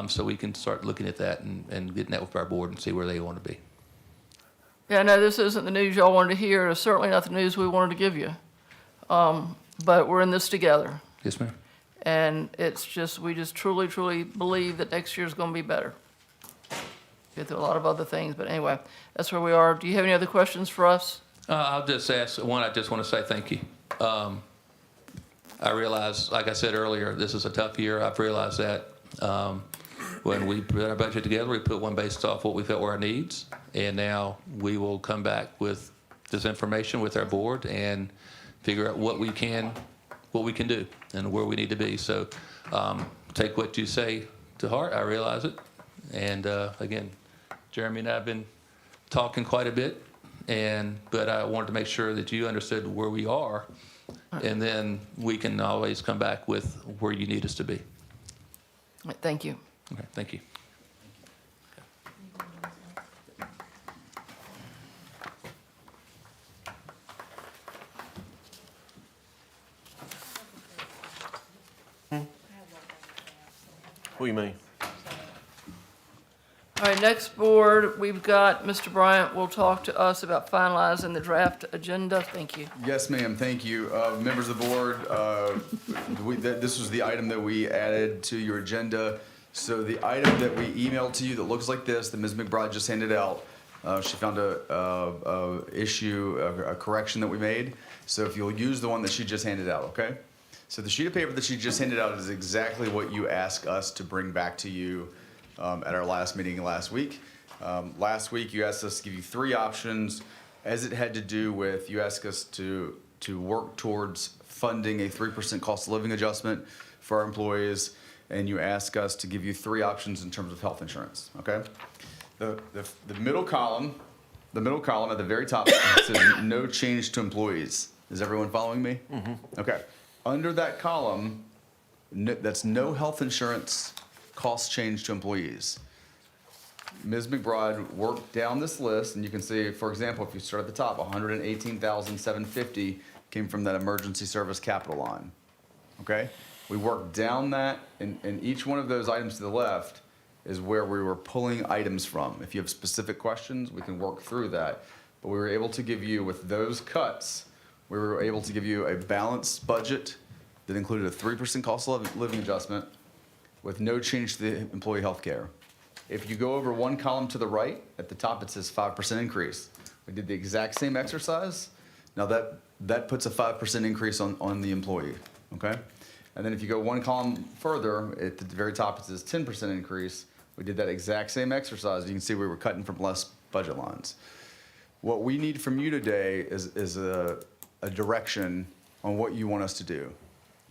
So we can start looking at that and getting that with our board and see where they want to be.
Yeah, I know this isn't the news y'all wanted to hear. It's certainly not the news we wanted to give you. But we're in this together.
Yes, ma'am.
And it's just, we just truly, truly believe that next year's gonna be better. Get through a lot of other things, but anyway, that's where we are. Do you have any other questions for us?
I'll just ask, one, I just want to say thank you. I realize, like I said earlier, this is a tough year. I've realized that. When we put our budget together, we put one based off what we felt were our needs. And now we will come back with this information with our board and figure out what we can do and where we need to be. So take what you say to heart. I realize it. And again, Jeremy and I have been talking quite a bit, but I wanted to make sure that you understood where we are, and then we can always come back with where you need us to be.
All right, thank you.
Okay, thank you.
What do you mean?
All right, next board, we've got Mr. Bryant will talk to us about finalizing the draft agenda. Thank you.
Yes, ma'am, thank you. Members of the board, this was the item that we added to your agenda. So the item that we emailed to you that looks like this, that Ms. McBride just handed out, she found a correction that we made. So if you'll use the one that she just handed out, okay? So the sheet of paper that she just handed out is exactly what you asked us to bring back to you at our last meeting last week. Last week, you asked us to give you 3 options as it had to do with, you asked us to work towards funding a 3% cost of living adjustment for our employees, and you asked us to give you 3 options in terms of health insurance, okay? The middle column at the very top says no change to employees. Is everyone following me? Mm-hmm. Okay. Under that column, that's no health insurance cost change to employees. Ms. McBride worked down this list, and you can see, for example, if you start at the top, $118,750 came from that emergency service capital line. Okay? We worked down that, and each one of those items to the left is where we were pulling items from. If you have specific questions, we can work through that. But we were able to give you, with those cuts, we were able to give you a balanced budget that included a 3% cost of living adjustment with no change to the employee health care. If you go over one column to the right, at the top it says 5% increase. We did the exact same exercise. Now that puts a 5% increase on the employee, okay? And then if you go one column further, at the very top it says 10% increase. We did that exact same exercise. You can see we were cutting from less budget lines. What we need from you today is a direction on what you want us to do.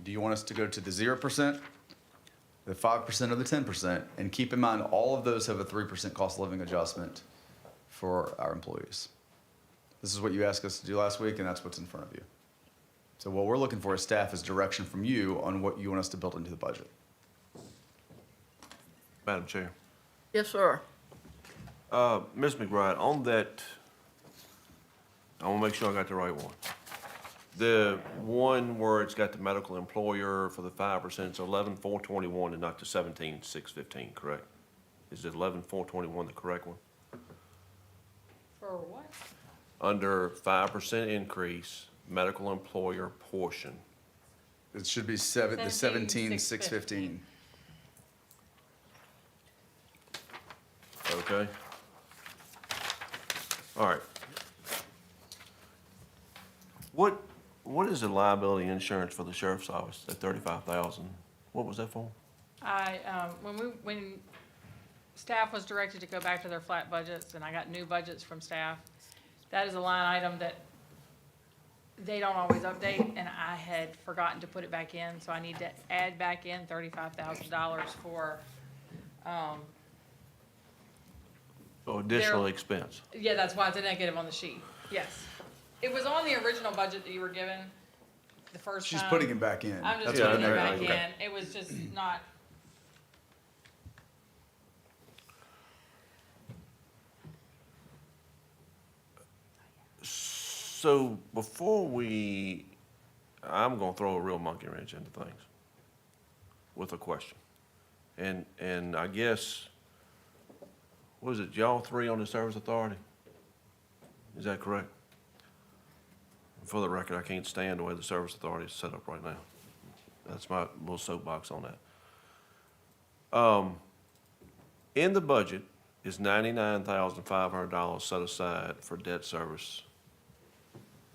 Do you want us to go to the 0%? The 5% or the 10%, and keep in mind, all of those have a 3% cost of living adjustment for our employees. This is what you asked us to do last week, and that's what's in front of you. So what we're looking for as staff is direction from you on what you want us to build into the budget.
Madam Chair.
Yes, sir.
Ms. McBride, on that, I want to make sure I got the right one. The one where it's got the medical employer for the 5%, it's 11,421 and not the 17,615, correct? Is it 11,421 the correct one?
For what?
Under 5% increase, medical employer portion.
It should be the 17,615.
Okay. All right. What is the liability insurance for the sheriff's office at $35,000? What was that for?
When staff was directed to go back to their flat budgets, and I got new budgets from staff, that is a line item that they don't always update, and I had forgotten to put it back in, so I need to add back in $35,000 for,
So additional
There-
expense.
yeah, that's why it's a negative on the sheet, yes. It was on the original budget that you were given the first time.
She's putting it back in.
I'm just
That's what
putting
the
it
negative-
back
okay.
in. It was just not,
So before I'm gonna throw a real monkey wrench into things with a question. And I guess, was it y'all 3 on the service authority? Is that correct? for the record, I can't stand the way the service authority is set up right now. That's my little soapbox on that. In the budget is $99,500 set aside for debt service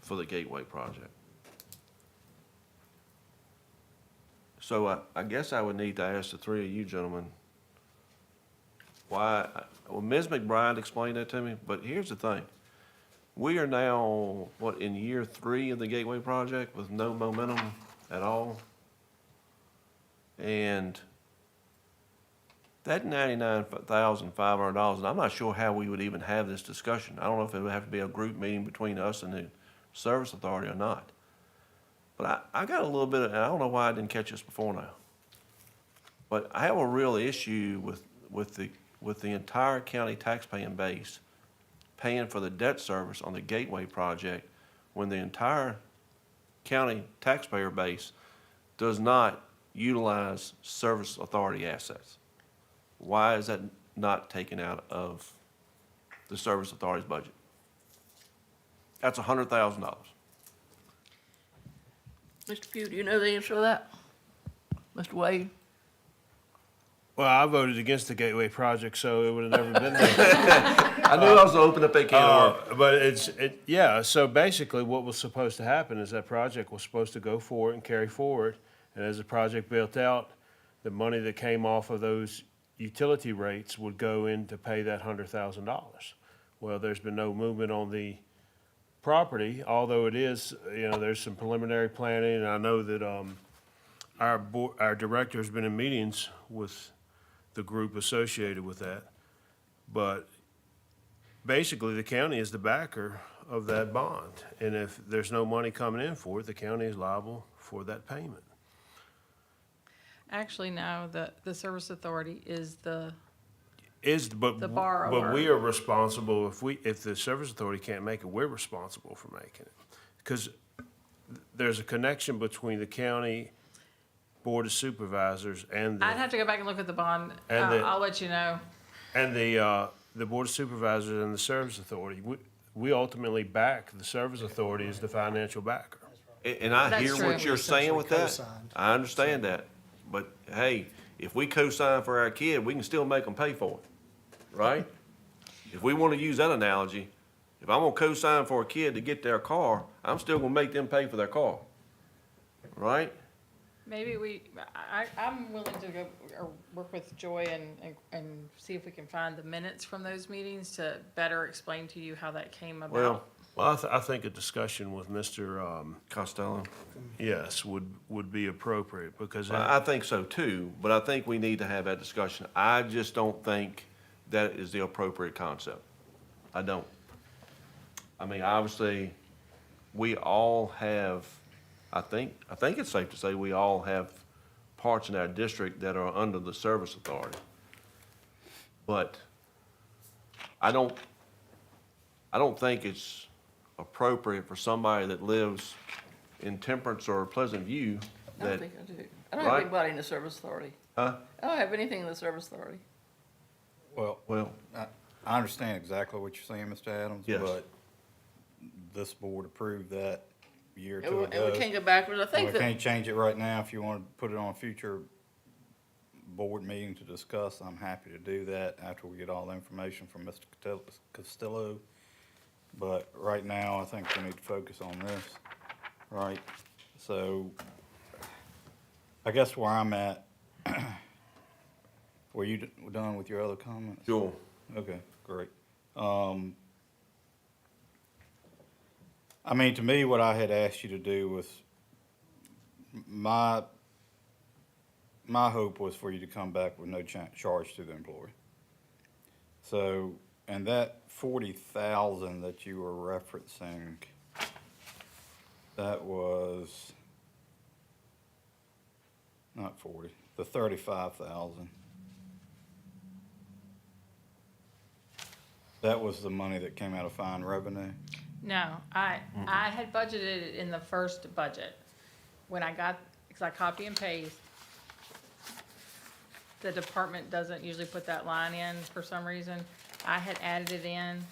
for the Gateway project. So I guess I would need to ask the three of you gentlemen, why, well, Ms. McBride explained that to me, but here's the thing. We are now, what, in year 3 of the Gateway project with no momentum at all? And that $99,500, and I'm not sure how we would even have this discussion. I don't know if it would have to be a group meeting between us and the service authority or not. But I got a little bit of, and I don't know why I didn't catch this before now. But I have a real issue with the entire county taxpaying base paying for the debt service on the Gateway project when the entire county taxpayer base does not utilize service authority assets. Why is that not taken out of the service authority's budget? That's $100,000.
Mr. Pugh, do you know the answer to that? Mr. Wade?
Well, I voted against the Gateway project, so it would have never been there.
I knew I was gonna open up that can of worms.
But yeah, so basically what was supposed to happen is that project was supposed to go forward and carry forward. And as the project built out, the money that came off of those utility rates would go in to pay that $100,000. Well, there's been no movement on the property, although it is, there's some preliminary planning, and I know that, our director has been in meetings with the group associated with that. But basically, the county is the backer of that bond. And if there's no money coming in for it, the county is liable for that payment.
Actually, no, the service authority is the
The
borrower.
But we are responsible, if the service authority can't make it, we're responsible for making it. Because there's a connection between the county board of supervisors and
I'd have to go back and look at the bond.
And
I'll let you know.
the board of supervisors and the service authority. We ultimately back the service authority as the financial backer.
And I
That's
hear
true.
what you're saying with that.
Co-signed.
I understand that. But hey, if we co-sign for our kid, we can still make them pay for it, right? If we want to use that analogy, if I'm gonna co-sign for a kid to get their car, I'm still gonna make them pay for their car, right?
Maybe I'm willing to go or work with Joy and see if we can find the minutes from those meetings to better explain to you how that came about.
Well, I think a discussion with Mr.
Costello.
Yes, would be appropriate because
I think so too, but I think we need to have that discussion. I just don't think that is the appropriate concept. I don't. I mean, obviously, we all have, I think it's safe to say we all have parts in our district that are under the service authority. But I don't think it's appropriate for somebody that lives in Temperance or Pleasant View
I don't
that,
think I do. I don't have
Right.
anybody in the service authority.
huh?
I don't have anything in the service authority.
Well,
I understand exactly what you're saying, Mr. Adams.
Yes.
But this board approved that a year or
And
two
we
ago.
can't go backwards. I
We
think that,
can't change it right now. If you want to put it on a future board meeting to discuss, I'm happy to do that after we get all the information from Mr. Costello. But right now, I think we need to focus on this, right? So I guess where I'm at, were you done with your other comments?
sure.
Okay, great. I mean, to me, what I had asked you to do was, my hope was for you to come back with no charge to the employee. So, and that 40,000 that you were referencing, that was, not 40, the 35,000. That was the money that came out of fine revenue?
No, I had budgeted it in the first budget. When I got, because I copy and paste, the department doesn't usually put that line in for some reason. I had added it in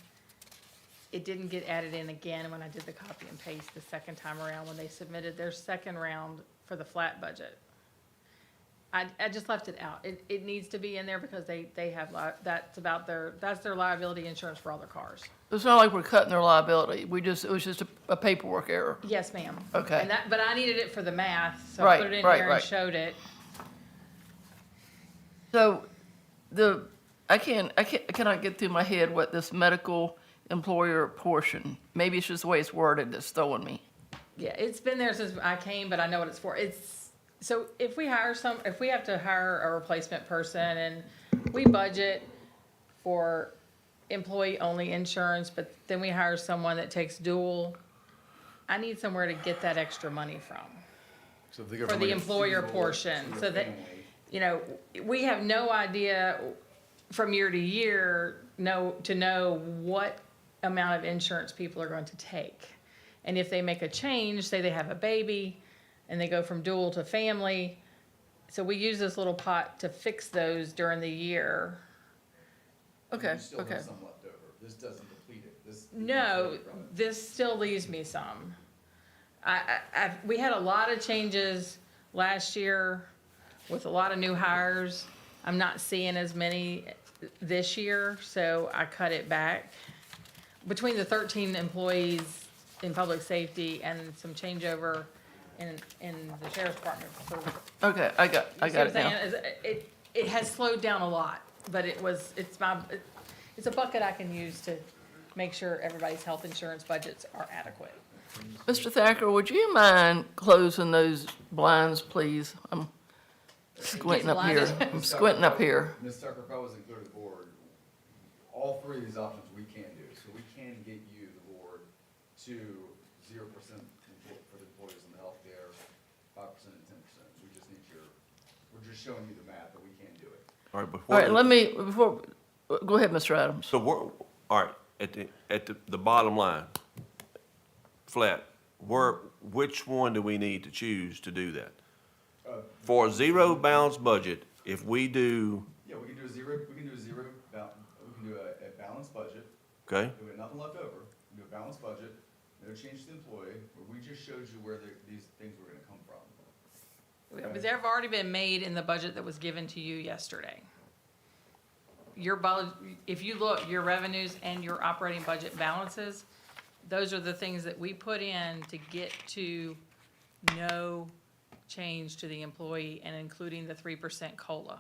it didn't get added in again when I did the copy and paste the second time around when they submitted their second round for the flat budget. I just left it out. It needs to be in there because they have, that's their liability insurance for all their cars.
It's not like we're cutting their liability. It was just a paperwork error.
Yes, ma'am.
Okay.
But I needed it for the math, so I
Right,
put it in
right,
there
right.
and showed it.
So I cannot get through my head what this medical employer portion, maybe it's just the way it's worded that's throwing me.
Yeah, it's been there since I came, but I know what it's for. So if we have to hire a replacement person and we budget for employee-only insurance, but then we hire someone that takes dual, I need somewhere to get that extra money from.
So if they go
For
from
the
like a
employer
single
portion,
to a
so that,
family.
we have no idea from year to year, to know what amount of insurance people are going to take. And if they make a change, say they have a baby, and they go from dual to family, so we use this little pot to fix those during the year.
Okay,
You still
okay.
have some left over. This doesn't deplete it. This.
No, this still leaves me some. We had a lot of changes last year with a lot of new hires. I'm not seeing as many this year, so I cut it back. Between the 13 employees in public safety and some changeover in the sheriff's department.
Okay, I got it now.
It has slowed down a lot, but it's a bucket I can use to make sure everybody's health insurance budgets are adequate.
Mr. Thacker, would you mind closing those blinds, please? I'm squinting up here.
blinded.
I'm squinting up here.
Ms. Tucker, if I wasn't clear to the board, all three of these options we can do. So we can get you, the board, to 0% for the employees in the healthcare, 5% and 10%. We just need we're just showing you the math, but we can do it.
All right,
All right, go ahead, Mr. Adams.
So all right, at the bottom line, flat, which one do we need to choose to do that? For a zero balanced budget, if we do,
Yeah, we can do a balanced budget.
okay,
We have nothing left over. We do a balanced budget, no change to the employee, where we just showed you where these things were gonna come from.
They've already been made in the budget that was given to you yesterday. If you look, your revenues and your operating budget balances, those are the things that we put in to get to no change to the employee and including the 3% COLA.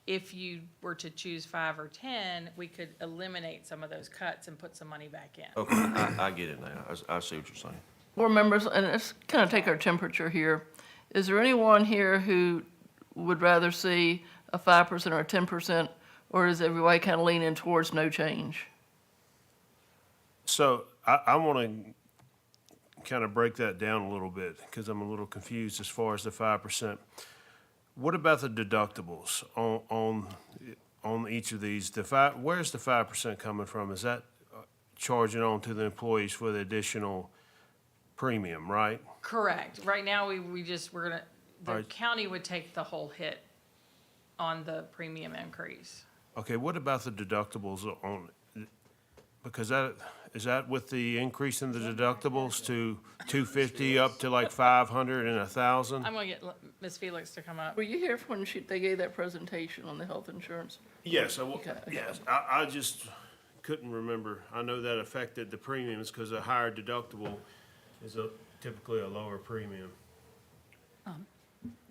If you were to choose 5 or 10, we could eliminate some of those cuts and put some money back in.
okay, I get it now. I see what you're saying.
Board members, and let's kind of take our temperature here. Is there anyone here who would rather see a 5% or a 10%, or is everybody kind of leaning towards no change?
So I want to kind of break that down a little bit because I'm a little confused as far as the 5%. What about the deductibles on each of these? Where's the 5% coming from? Is that charging on to the employees for the additional premium, right?
Correct. Right now, the
Right.
county would take the whole hit on the premium increase.
Okay, what about the deductibles on, because is that with the increase in the deductibles to 250 up to like 500 and 1,000?
I'm gonna get Ms. Felix to come up.
Were you here when they gave that presentation on the health insurance?
Yes,
Okay.
yes, I just couldn't remember. I know that affected the premiums because a higher deductible is typically a lower premium.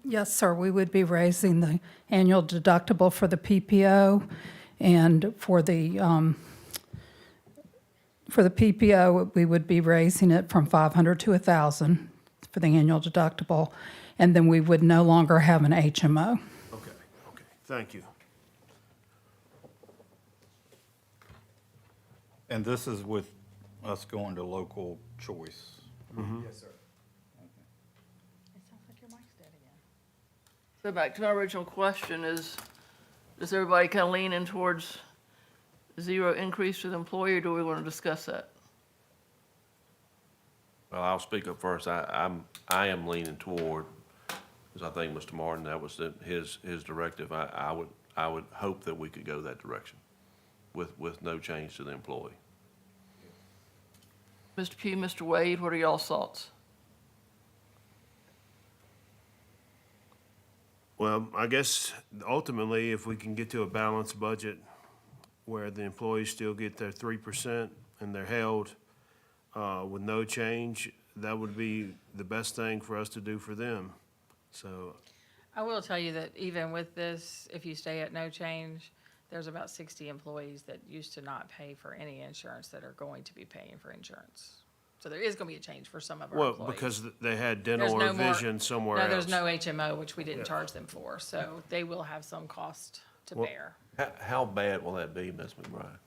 Yes, sir, we would be raising the annual deductible for the PPO, and for the PPO, we would be raising it from 500 to 1,000 for the annual deductible, and then we would no longer have an HMO.
Okay, thank you.
And this is with us going to local choice.
Yes, sir.
It sounds like your mic's dead again.
So back to my original question is everybody kind of leaning towards zero increase to the employee, or do we want to discuss that?
Well, I'll speak up first. I am leaning toward, because I think Mr. Martin, that was his directive. I would hope that we could go that direction with no change to the employee.
Mr. Pugh, Mr. Wade, what are y'all's thoughts?
Well, I guess ultimately, if we can get to a balanced budget where the employees still get their 3% and they're held with no change, that would be the best thing for us to do for them. So,
I will tell you that even with this, if you stay at no change, there's about 60 employees that used to not pay for any insurance that are going to be paying for insurance. So there is going to be a change for some of our
well,
employees.
because they had
There's
dental or
no more-
vision somewhere
No,
else.
there's no HMO, which we didn't charge them for, so they will have some cost to
Well-
bear.
How bad will that be, Ms. McBride?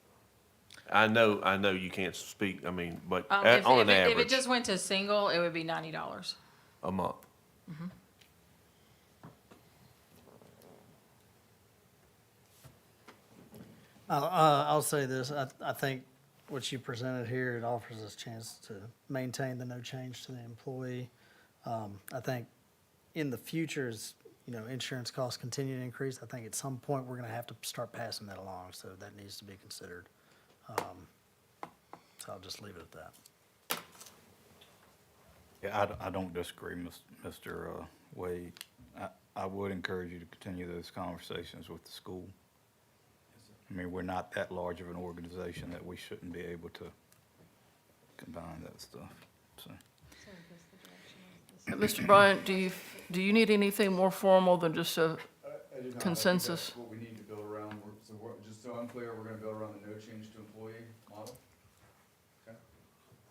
I know you can't speak, I mean, but on an
If it
average,
just went to single, it would be $90.
a month.
I'll say this, I think what you presented here, it offers us a chance to maintain the no change to the employee. I think in the future, as, you know, insurance costs continue to increase, I think at some point, we're gonna have to start passing that along, so that needs to be considered. So I'll just leave it at that.
Yeah, I don't disagree, Mr. Wade. I would encourage you to continue those conversations with the school. I mean, we're not that large of an organization that we shouldn't be able to combine that stuff, so.
Mr. Bryant, do you need anything more formal than just a
I do not. I think
consensus?
that's what we need to build around. Just so I'm clear, we're gonna build around the no change to employee model? Okay,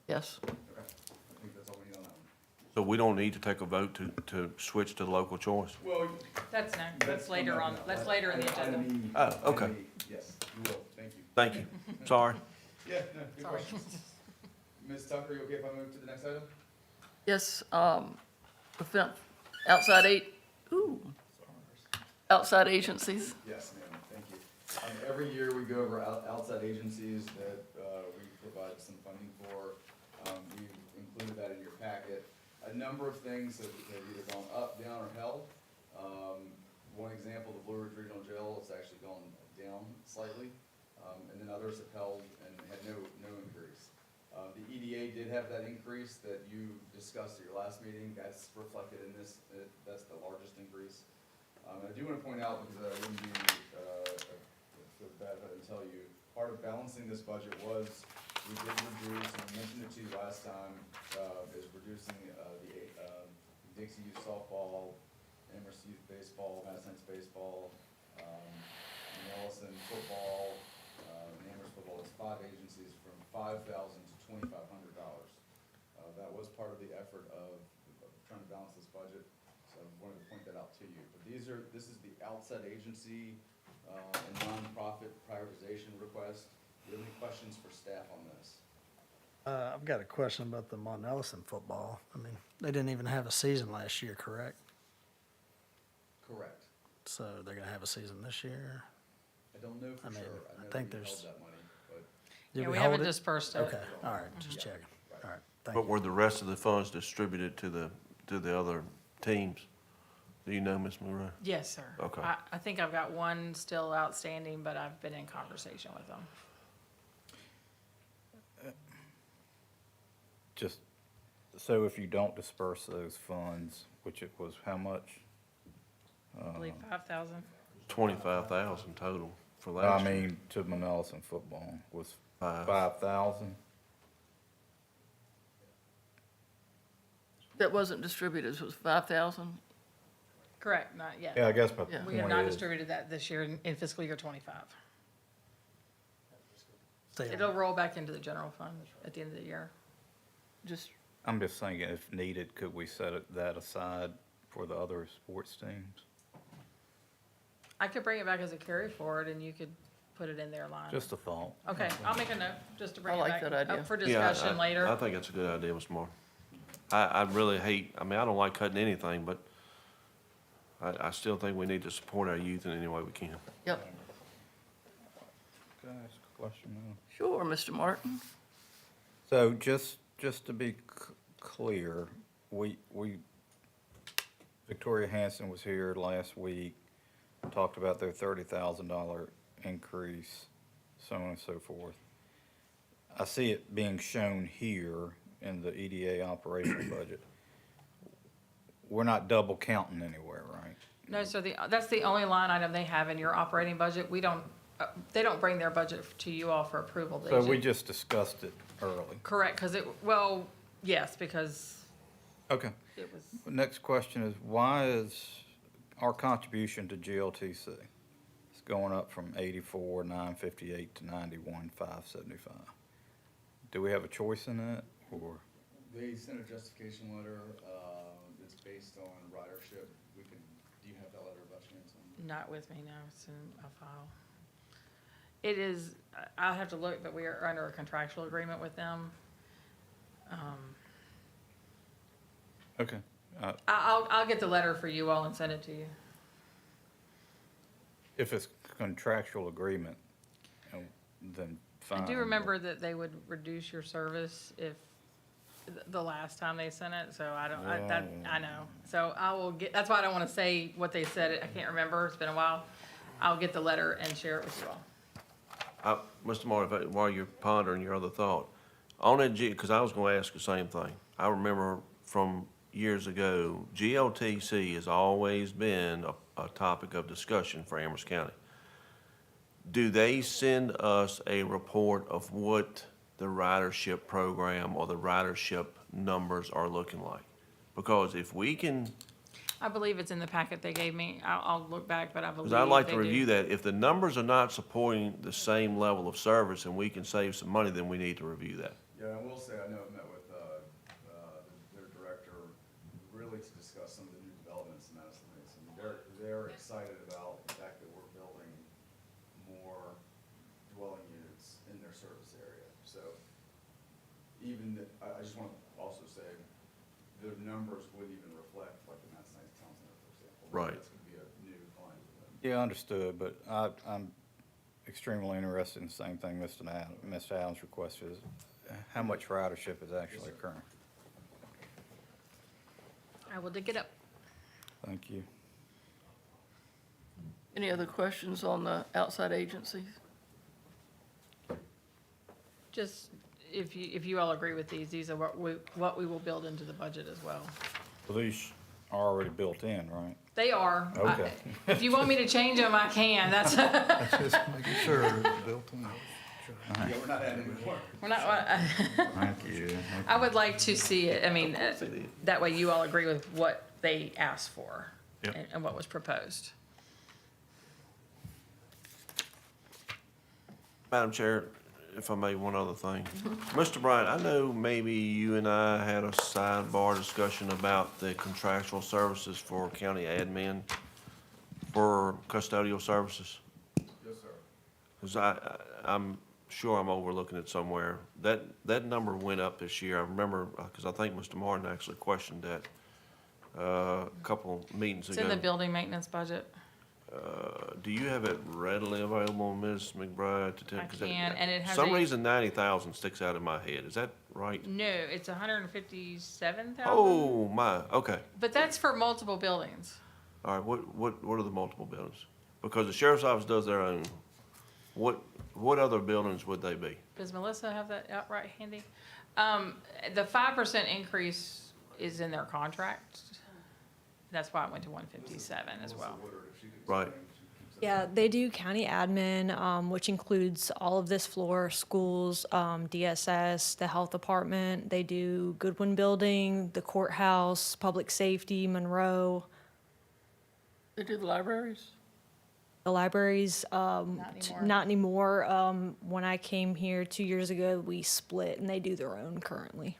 Yes.
okay. I think that's all we need on that one.
So we don't need to take a vote to switch to local choice?
Well,
That's next, that's later on, that's later in the agenda.
Oh, okay.
Yes, you will, thank you.
Thank you. Sorry.
Yeah, no, good question. Ms. Tucker, you okay if I move to the next item?
Yes, outside outside agencies.
Yes, ma'am, thank you. Every year we go over outside agencies that we provide some funding for. We've included that in your packet. A number of things have either gone up, down, or held. One example, the Blue Ridge Regional Jail has actually gone down slightly, and then others have held and had no increase. The EDA did have that increase that you discussed at your last meeting. That's reflected in this. That's the largest increase. And I do want to point out, because I wouldn't be feel bad if I didn't tell you, part of balancing this budget was we did reduce, and I mentioned it to you last time, is reducing the Dixie Youth Softball, Amherst Youth Baseball, Madison Heights Baseball, Nelson Football, and Amherst Football. It's 5 agencies from $5,000 to $2,500. That was part of the effort of trying to balance this budget, so I wanted to point that out to you. But this is the outside agency and nonprofit prioritization request. Do you have any questions for staff on this?
I've got a question about the Mont Ellison football. I mean, they didn't even have a season last year, correct?
Correct.
So they're gonna have a season this year?
I don't know for
I mean,
sure.
I
know
think
that we
there's-
held that money, but
Did
Yeah, we
hold
haven't
it?
dispersed it.
Okay, all right, just checking. All right, thank
But
you.
were the rest of the funds distributed to the other teams? Do you know, Ms. McBride?
Yes, sir.
Okay.
I think I've got one still outstanding, but I've been in conversation with them.
Just, so if you don't disperse those funds, which it was how much?
I believe 5,000.
25,000 total for
I
last year.
mean, to Manelson football was
Five.
5,000?
That wasn't distributed, it was 5,000?
Correct, not yet.
Yeah, I guess my
Yeah.
We have
point
not
is,
distributed that this year in fiscal year '25.
Stay on.
It'll roll back into the general fund at the end of the year.
Just,
I'm just thinking if needed, could we that aside for the other sports teams?
I could bring it back as a carry forward and you could put it in their line.
Just a thought.
Okay, I'll make a note just to bring
I
it
like
back
that idea.
up for
Yeah,
discussion
I
later.
think it's a good idea, Mr. Martin. I really hate, I mean, I don't like cutting anything, but I still think we need to support our youth in any way we can.
yep,
Can I ask a question now?
sure, Mr. Martin.
So just to be clear, Victoria Hanson was here last week, talked about their $30,000 increase, so on and so forth. I see it being shown here in the EDA operational budget. We're not double counting anywhere, right?
No, sir, that's the only line item they have in your operating budget. We don't, they don't bring their budget to you all for approval. They
So we
ju-
just discussed it early.
Correct, because well, yes, because
Okay.
it was,
Next question is, why is our contribution to GLTC? It's going up from 84,958 to 91,575. Do we have a choice in that, or?
They sent a justification letter, that's based on ridership. Do you have that letter by chance?
not with me, no, it's in a file. It is, I'll have to look, but we are under a contractual agreement with them.
Okay.
I'll get the letter for you all and send it to you.
If it's contractual agreement, then fine.
I do remember that they would reduce your service if, the last time they sent it, so I know. So I will get, that's why I don't want to say what they said, I can't remember, it's been a while. I'll get the letter and share it with you all.
Mr. Martin, while you're pondering your other thought, on that because I was gonna ask the same thing. I remember from years ago, GLTC has always been a topic of discussion for Amherst County. Do they send us a report of what the ridership program or the ridership numbers are looking like? Because if we can,
I believe it's in the packet they gave me, I'll look back, but I believe
because I'd like to
they do.
review that, if the numbers are not supporting the same level of service and we can save some money, then we need to review that.
Yeah, I will say, I know I've met with, their director, really to discuss some of the new developments in Madison Heights. And they're excited about the fact that we're building more dwelling units in their service area. So even, I just want to also say, the numbers wouldn't even reflect like the Madison Heights Town Center, for example.
Right.
That's going to be a new client for them.
Yeah, understood, but I'm extremely interested in the same thing Mr. Adams requested, is how much ridership is actually occurring.
I will dig it up.
Thank you.
Any other questions on the outside agencies?
Just, if you all agree with these are what we will build into the budget as well.
Well, these are already built in, right?
They are.
Okay.
If you want me to change them, I can, that's,
Just making sure it's built in.
Yeah, we're not adding more.
we're not,
Thank you.
I would like to see it, I mean, that way you all agree with what they asked for
Yep.
and what was proposed.
Madam Chair, if I may, one other thing. Mr. Bryant, I know maybe you and I had a sidebar discussion about the contractual services for county admin for custodial services.
Yes, sir.
Because I'm sure I'm overlooking it somewhere. That number went up this year. I remember, because I think Mr. Martin actually questioned that a couple meetings
It's
ago.
in the building maintenance budget.
Do you have it readily available, Ms. McBride? To tell?
I
'cause
can, and it has
some
a-
reason 90,000 sticks out in my head. Is that right?
No, it's 157,000.
Oh, my, okay.
But that's for multiple buildings.
All right, what are the multiple buildings? Because the sheriff's office does their own. What other buildings would they be?
Does Melissa have that outright handy? The 5% increase is in their contract. That's why it went to 157 as well.
Right.
Yeah, they do county admin, which includes all of this floor, schools, DSS, the health department. They do Goodwin Building, the courthouse, public safety, Monroe,
They do the libraries?
the libraries.
anymore.
Not anymore. When I came here 2 years ago, we split and they do their own currently.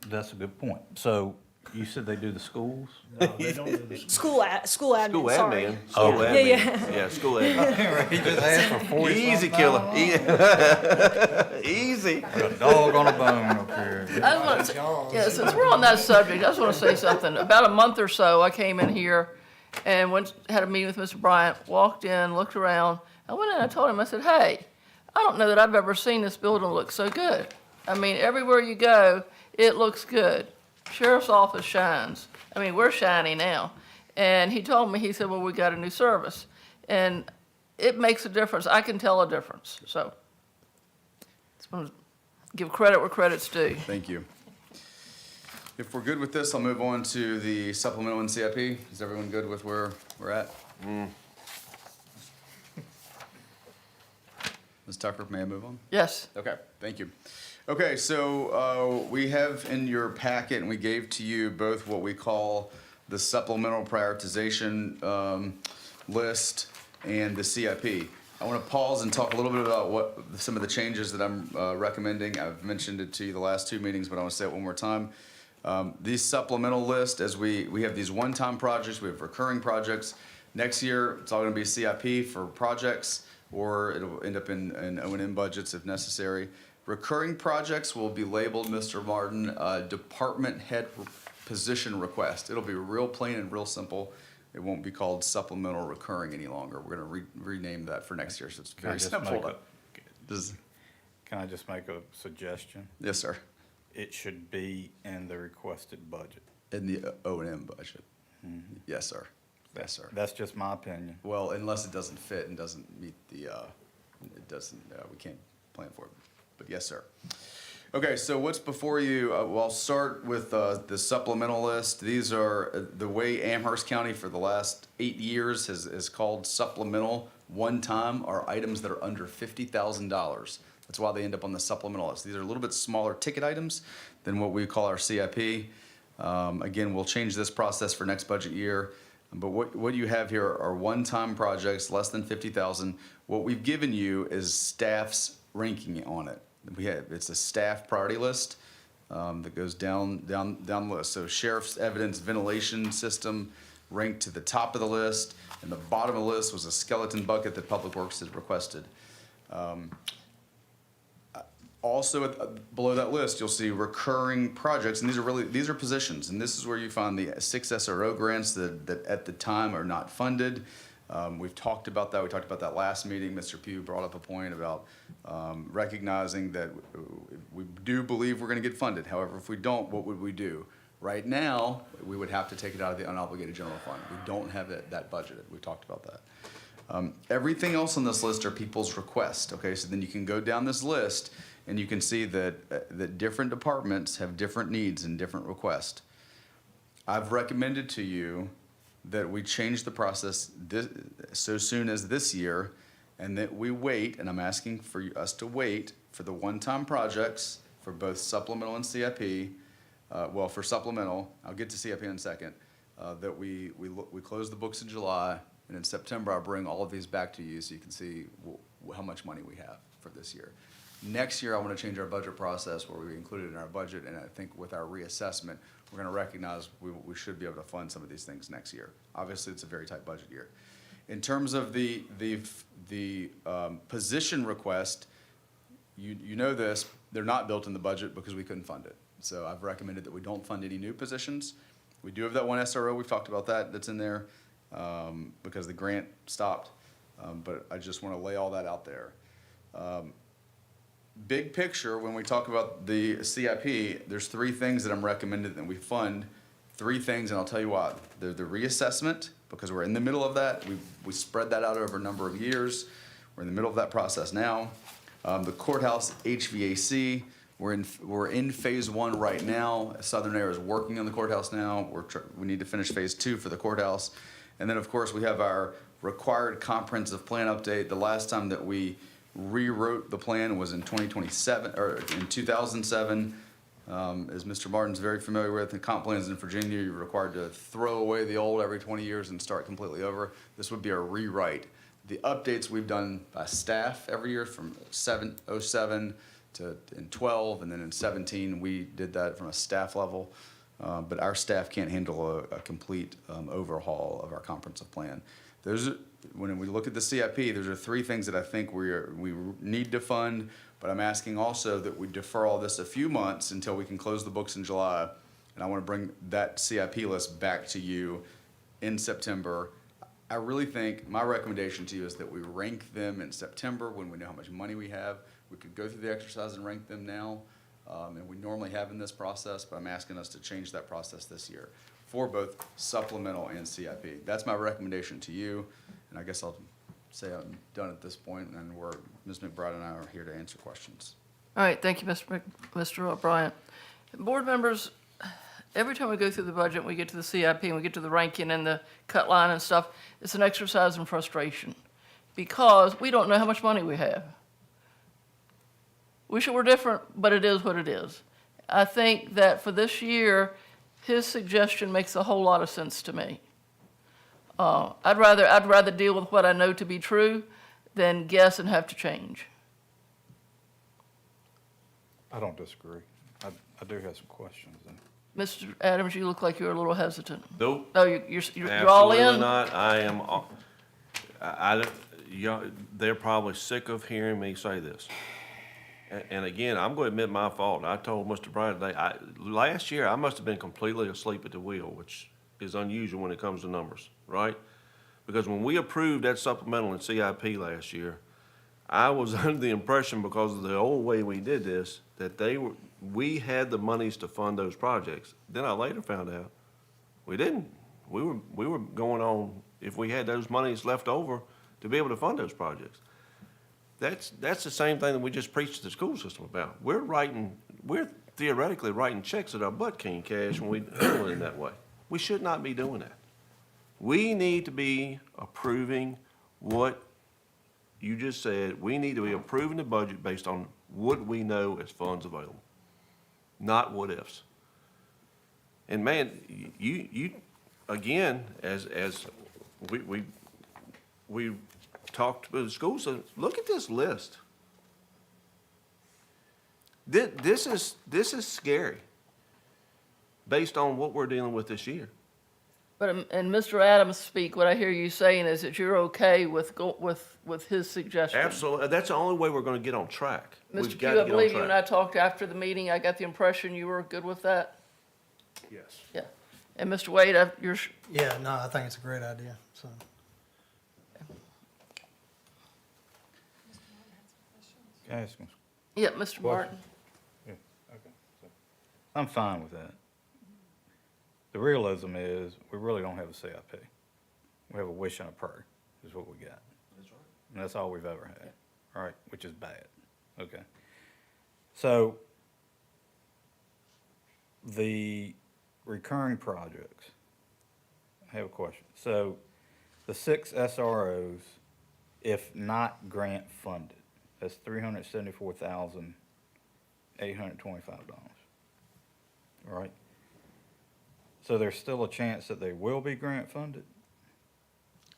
That's a good point. So you said they do the schools?
No, they don't do this.
School admin,
School
sorry.
admin. School admin.
Yeah.
Yeah, school admin.
He just asked for
Easy killer. Easy.
A dog on a bone up here.
I just want to, yeah, since we're on that subject, I just want to say something. About a month or so, I came in here and had a meeting with Mr. Bryant, walked in, looked around. I went in and I told him, I said, hey, I don't know that I've ever seen this building look so good. I mean, everywhere you go, it looks good. Sheriff's office shines. I mean, we're shiny now. And he told me, he said, well, we got a new service. And it makes a difference. I can tell a difference, so. Just want to give credit where credit's due.
Thank you. If we're good with this, I'll move on to the supplemental and CIP. Is everyone good with where we're at? Ms. Tucker, may I move on?
Yes.
Okay, thank you. Okay, so we have in your packet, and we gave to you both what we call the supplemental prioritization list and the CIP. I want to pause and talk a little bit about what some of the changes that I'm recommending. I've mentioned it to you the last two meetings, but I want to say it one more time. These supplemental list, as we have these one-time projects, we have recurring projects. Next year, it's all going to be CIP for projects, or it'll end up in O&M budgets if necessary. Recurring projects will be labeled, Mr. Martin, department head position request. It'll be real plain and real simple. It won't be called supplemental recurring any longer. We're going to rename that for next year, so it's very simple.
Can I just make a suggestion?
Yes, sir.
It should be in the requested budget.
In the O&M budget. Yes, sir. Yes, sir.
That's just my opinion.
Well, unless it doesn't fit and doesn't meet the, it doesn't, we can't plan for it. But yes, sir. Okay, so what's before you? Well, I'll start with the supplemental list. These are the way Amherst County for the last 8 years has called supplemental one-time are items that are under $50,000. That's why they end up on the supplemental list. These are a little bit smaller ticket items than what we call our CIP. Again, we'll change this process for next budget year. But what you have here are one-time projects, less than 50,000. What we've given you is staff's ranking on it. It's a staff priority list that goes down the list. So sheriff's evidence ventilation system ranked to the top of the list, and the bottom of the list was a skeleton bucket that Public Works had requested. Also, below that list, you'll see recurring projects, and these are positions, and this is where you find the 6 SRO grants that at the time are not funded. We've talked about that. We talked about that last meeting. Mr. Pugh brought up a point about recognizing that we do believe we're going to get funded. However, if we don't, what would we do? Right now, we would have to take it out of the unobligated general fund. We don't have that budgeted. We talked about that. Everything else on this list are people's requests. Okay, so then you can go down this list and you can see that different departments have different needs and different requests. I've recommended to you that we change the process so soon as this year, and that we wait, and I'm asking for us to wait for the one-time projects for both supplemental and CIP. Well, for supplemental, I'll get to CIP in a second, that we close the books in July, and in September, I'll bring all of these back to you so you can see how much money we have for this year. Next year, I want to change our budget process where we include it in our budget, and I think with our reassessment, we're going to recognize we should be able to fund some of these things next year. Obviously, it's a very tight budget year. In terms of the position request, you know this, they're not built in the budget because we couldn't fund it. So I've recommended that we don't fund any new positions. We do have that one SRO, we've talked about that's in there because the grant stopped, but I just want to lay all that out there. Big picture, when we talk about the CIP, there's 3 things that I'm recommending that we fund. 3 things, and I'll tell you why. The reassessment, because we're in the middle of that. We spread that out over a number of years. We're in the middle of that process now. The courthouse HVAC, we're in phase 1 right now. Southern Air is working on the courthouse now. We need to finish phase 2 for the courthouse. And then, of course, we have our required comprehensive plan update. The last time that we rewrote the plan was in 2007, or in 2007. As Mr. Martin's very familiar with, the comp plans in Virginia, you're required to throw away the old every 20 years and start completely over. This would be a rewrite. The updates we've done by staff every year from 07 to in 12, and then in 17, we did that from a staff level. But our staff can't handle a complete overhaul of our comprehensive plan. When we look at the CIP, those are 3 things that I think we need to fund, but I'm asking also that we defer all this a few months until we can close the books in July, and I want to bring that CIP list back to you in September. I really think my recommendation to you is that we rank them in September when we know how much money we have. We could go through the exercise and rank them now, and we normally have in this process, but I'm asking us to change that process this year for both supplemental and CIP. That's my recommendation to you, and I guess I'll say I'm done at this point, and Ms. McBride and I are here to answer questions.
All right, thank you, Mr. Bryant. Board members, every time we go through the budget, we get to the CIP and we get to the ranking and the cut line and stuff, it's an exercise in frustration because we don't know how much money we have. Wish it were different, but it is what it is. I think that for this year, his suggestion makes a whole lot of sense to me. I'd rather deal with what I know to be true than guess and have to change.
I don't disagree. I do have some questions.
Mr. Adams, you look like you're a little hesitant.
Nope.
Oh, you're all in?
Absolutely not. I am, they're probably sick of hearing me say this. And again, I'm going to admit my fault. I told Mr. Bryant today, last year, I must have been completely asleep at the wheel, which is unusual when it comes to numbers, right? Because when we approved that supplemental in CIP last year, I was under the impression, because of the old way we did this, that we had the monies to fund those projects. Then I later found out we didn't. We were going on, if we had those monies left over, to be able to fund those projects. That's the same thing that we just preached to the school system about. We're theoretically writing checks at our butt king cash when we handle it in that way. We should not be doing that. We need to be approving what you just said. We need to be approving the budget based on what we know as funds available, not what ifs. And man, you again, as we talked to the schools, so look at this list. This is scary based on what we're dealing with this year.
But in Mr. Adams speak, what I hear you saying is that you're okay with his suggestion.
Absolutely. That's the only way we're going to get on track.
Mr.
We've got
Pugh,
to
I
get on
believe you and I
track.
talked after the meeting. I got the impression you were good with that.
Yes.
Yeah. And Mr. Wade, you're,
Yeah, no, I think it's a great idea, so.
Can I ask them?
yeah, Mr. Martin.
Yeah, okay. So, I'm fine with that. The realism is, we really don't have a CIP. We have a wish and a prayer, is what we got. That's right. And that's all we've ever had, all right, which is bad. Okay. So, the recurring projects, I have a question. So, the 6 SROs, if not grant funded, that's $374,825, all right? So there's still a chance that they will be grant funded?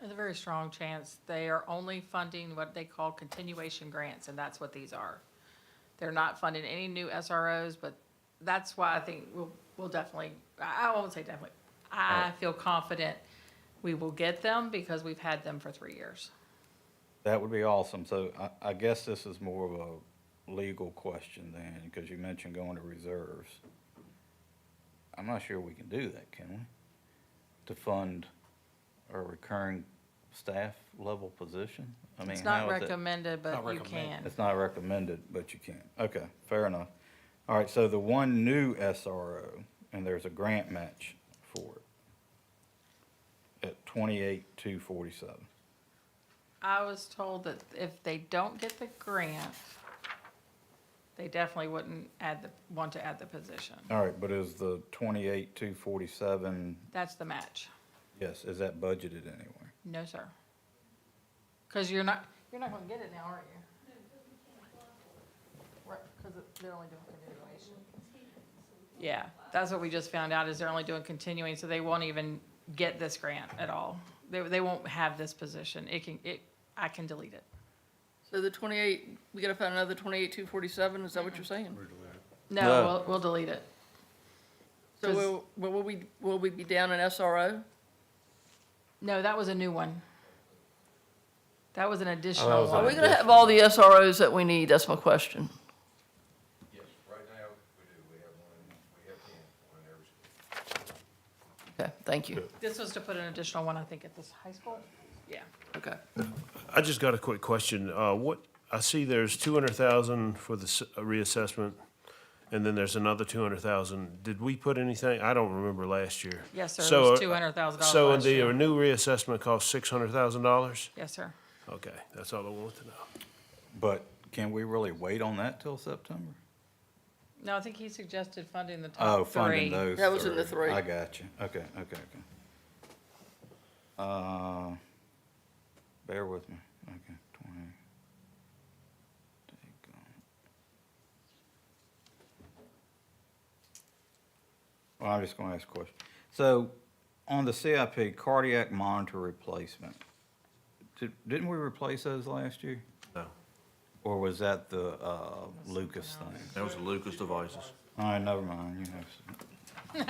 There's a very strong chance. They are only funding what they call continuation grants, and that's what these are. They're not funding any new SROs, but that's why I think we'll definitely, I won't say definitely, I feel confident we will get them because we've had them for 3 years.
That would be awesome. So I guess this is more of a legal question then, because you mentioned going to reserves. I'm not sure we can do that, can we? To fund a recurring staff level position? I mean,
It's not
how is that-
recommended, but you can.
It's not recommended, but you can. Okay, fair enough. All right, so the one new SRO, and there's a grant match for it at 28,247.
I was told that if they don't get the grant, they definitely wouldn't want to add the position.
All right, but is the 28,247,
That's the match.
yes, is that budgeted anywhere?
No, sir. Because you're not gonna get it now, are you? Right, because they're only doing continuation. Yeah, that's what we just found out, is they're only doing continuing, so they won't even get this grant at all. They won't have this position. I can delete it.
So the 28, we gotta find another 28,247, is that what you're saying?
No, we'll delete it.
So will we be down in SRO?
No, that was a new one. That was an
Oh,
additional
that was
Are
one.
we gonna have all the SROs that we need? That's my question.
Yes, right now, we do. We have 10 on every school.
Okay, thank you.
This was to put an additional one, I think, at this high school? Yeah.
Okay.
I just got a quick question. I see there's 200,000 for the reassessment, and then there's another 200,000. Did we put anything? I don't remember last year.
Yes, sir. It
So,
was $200,000
So
last year.
the new reassessment cost $600,000?
Yes, sir.
Okay, that's all I want to know.
But can we really wait on that till September?
No, I think he suggested funding the
Oh,
top
funding
three.
those
That was in the three.
I got you. Okay. Bear with me. Okay, 20. Take on. Well, I'm just gonna ask a question. So, on the CIP, cardiac monitor replacement, didn't we replace those last year?
No,
Or was that the, Lucas thing?
that was the Lucas devices.
All right, never mind, you have some.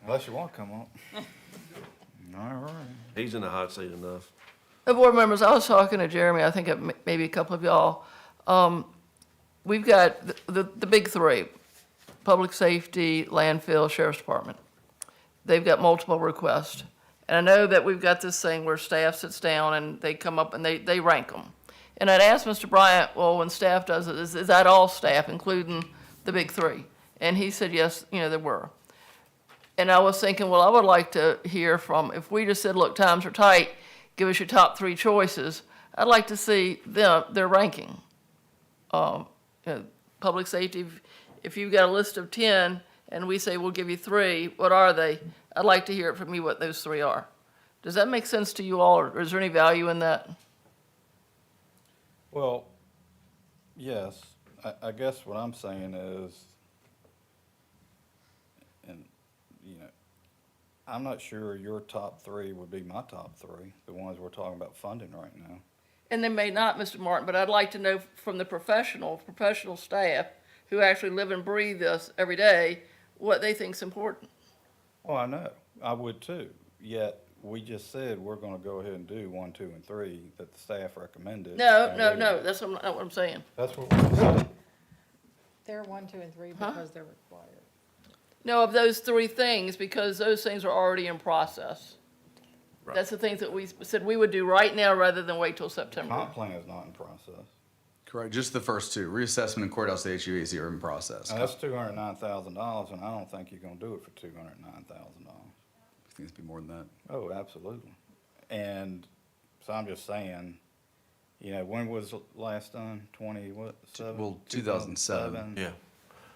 Unless you want to come up. All right.
He's in the hot seat enough.
Board members, I was talking to Jeremy, I think maybe a couple of y'all. We've got the big three, public safety, landfill, sheriff's department. They've got multiple requests. And I know that we've got this thing where staff sits down and they come up and they rank them. And I'd asked Mr. Bryant, well, when staff does it, is that all staff, including the big three? And he said, yes, there were. And I was thinking, well, I would like to hear from, if we just said, look, times are tight, give us your top three choices, I'd like to see their ranking. Public safety, if you've got a list of 10 and we say we'll give you 3, what are they? I'd like to hear it from you what those 3 are. Does that make sense to you all, or is there any value in that?
Well, yes, I guess what I'm saying is, and, I'm not sure your top 3 would be my top 3, the ones we're talking about funding right now.
And they may not, Mr. Martin, but I'd like to know from the professional staff who actually live and breathe this every day, what they think's important.
Oh, I know, I would too, yet we just said we're gonna go ahead and do 1, 2, and 3 that the staff recommended.
No,
and we-
that's not what I'm saying.
That's what we said.
They're 1, 2, and 3 because they're required.
No, of those 3 things, because those things are already in process. That's the things that we said we would do right now rather than wait till September.
Comp plan is not in process.
Correct, just the first 2, reassessment and courthouse HVAC are in process.
Now, that's $209,000, and I don't think you're gonna do it for $209,000.
I think it'd be more than that.
Oh, absolutely. And so I'm just saying, when was it last done? 7?
Well, 2007.
Yeah.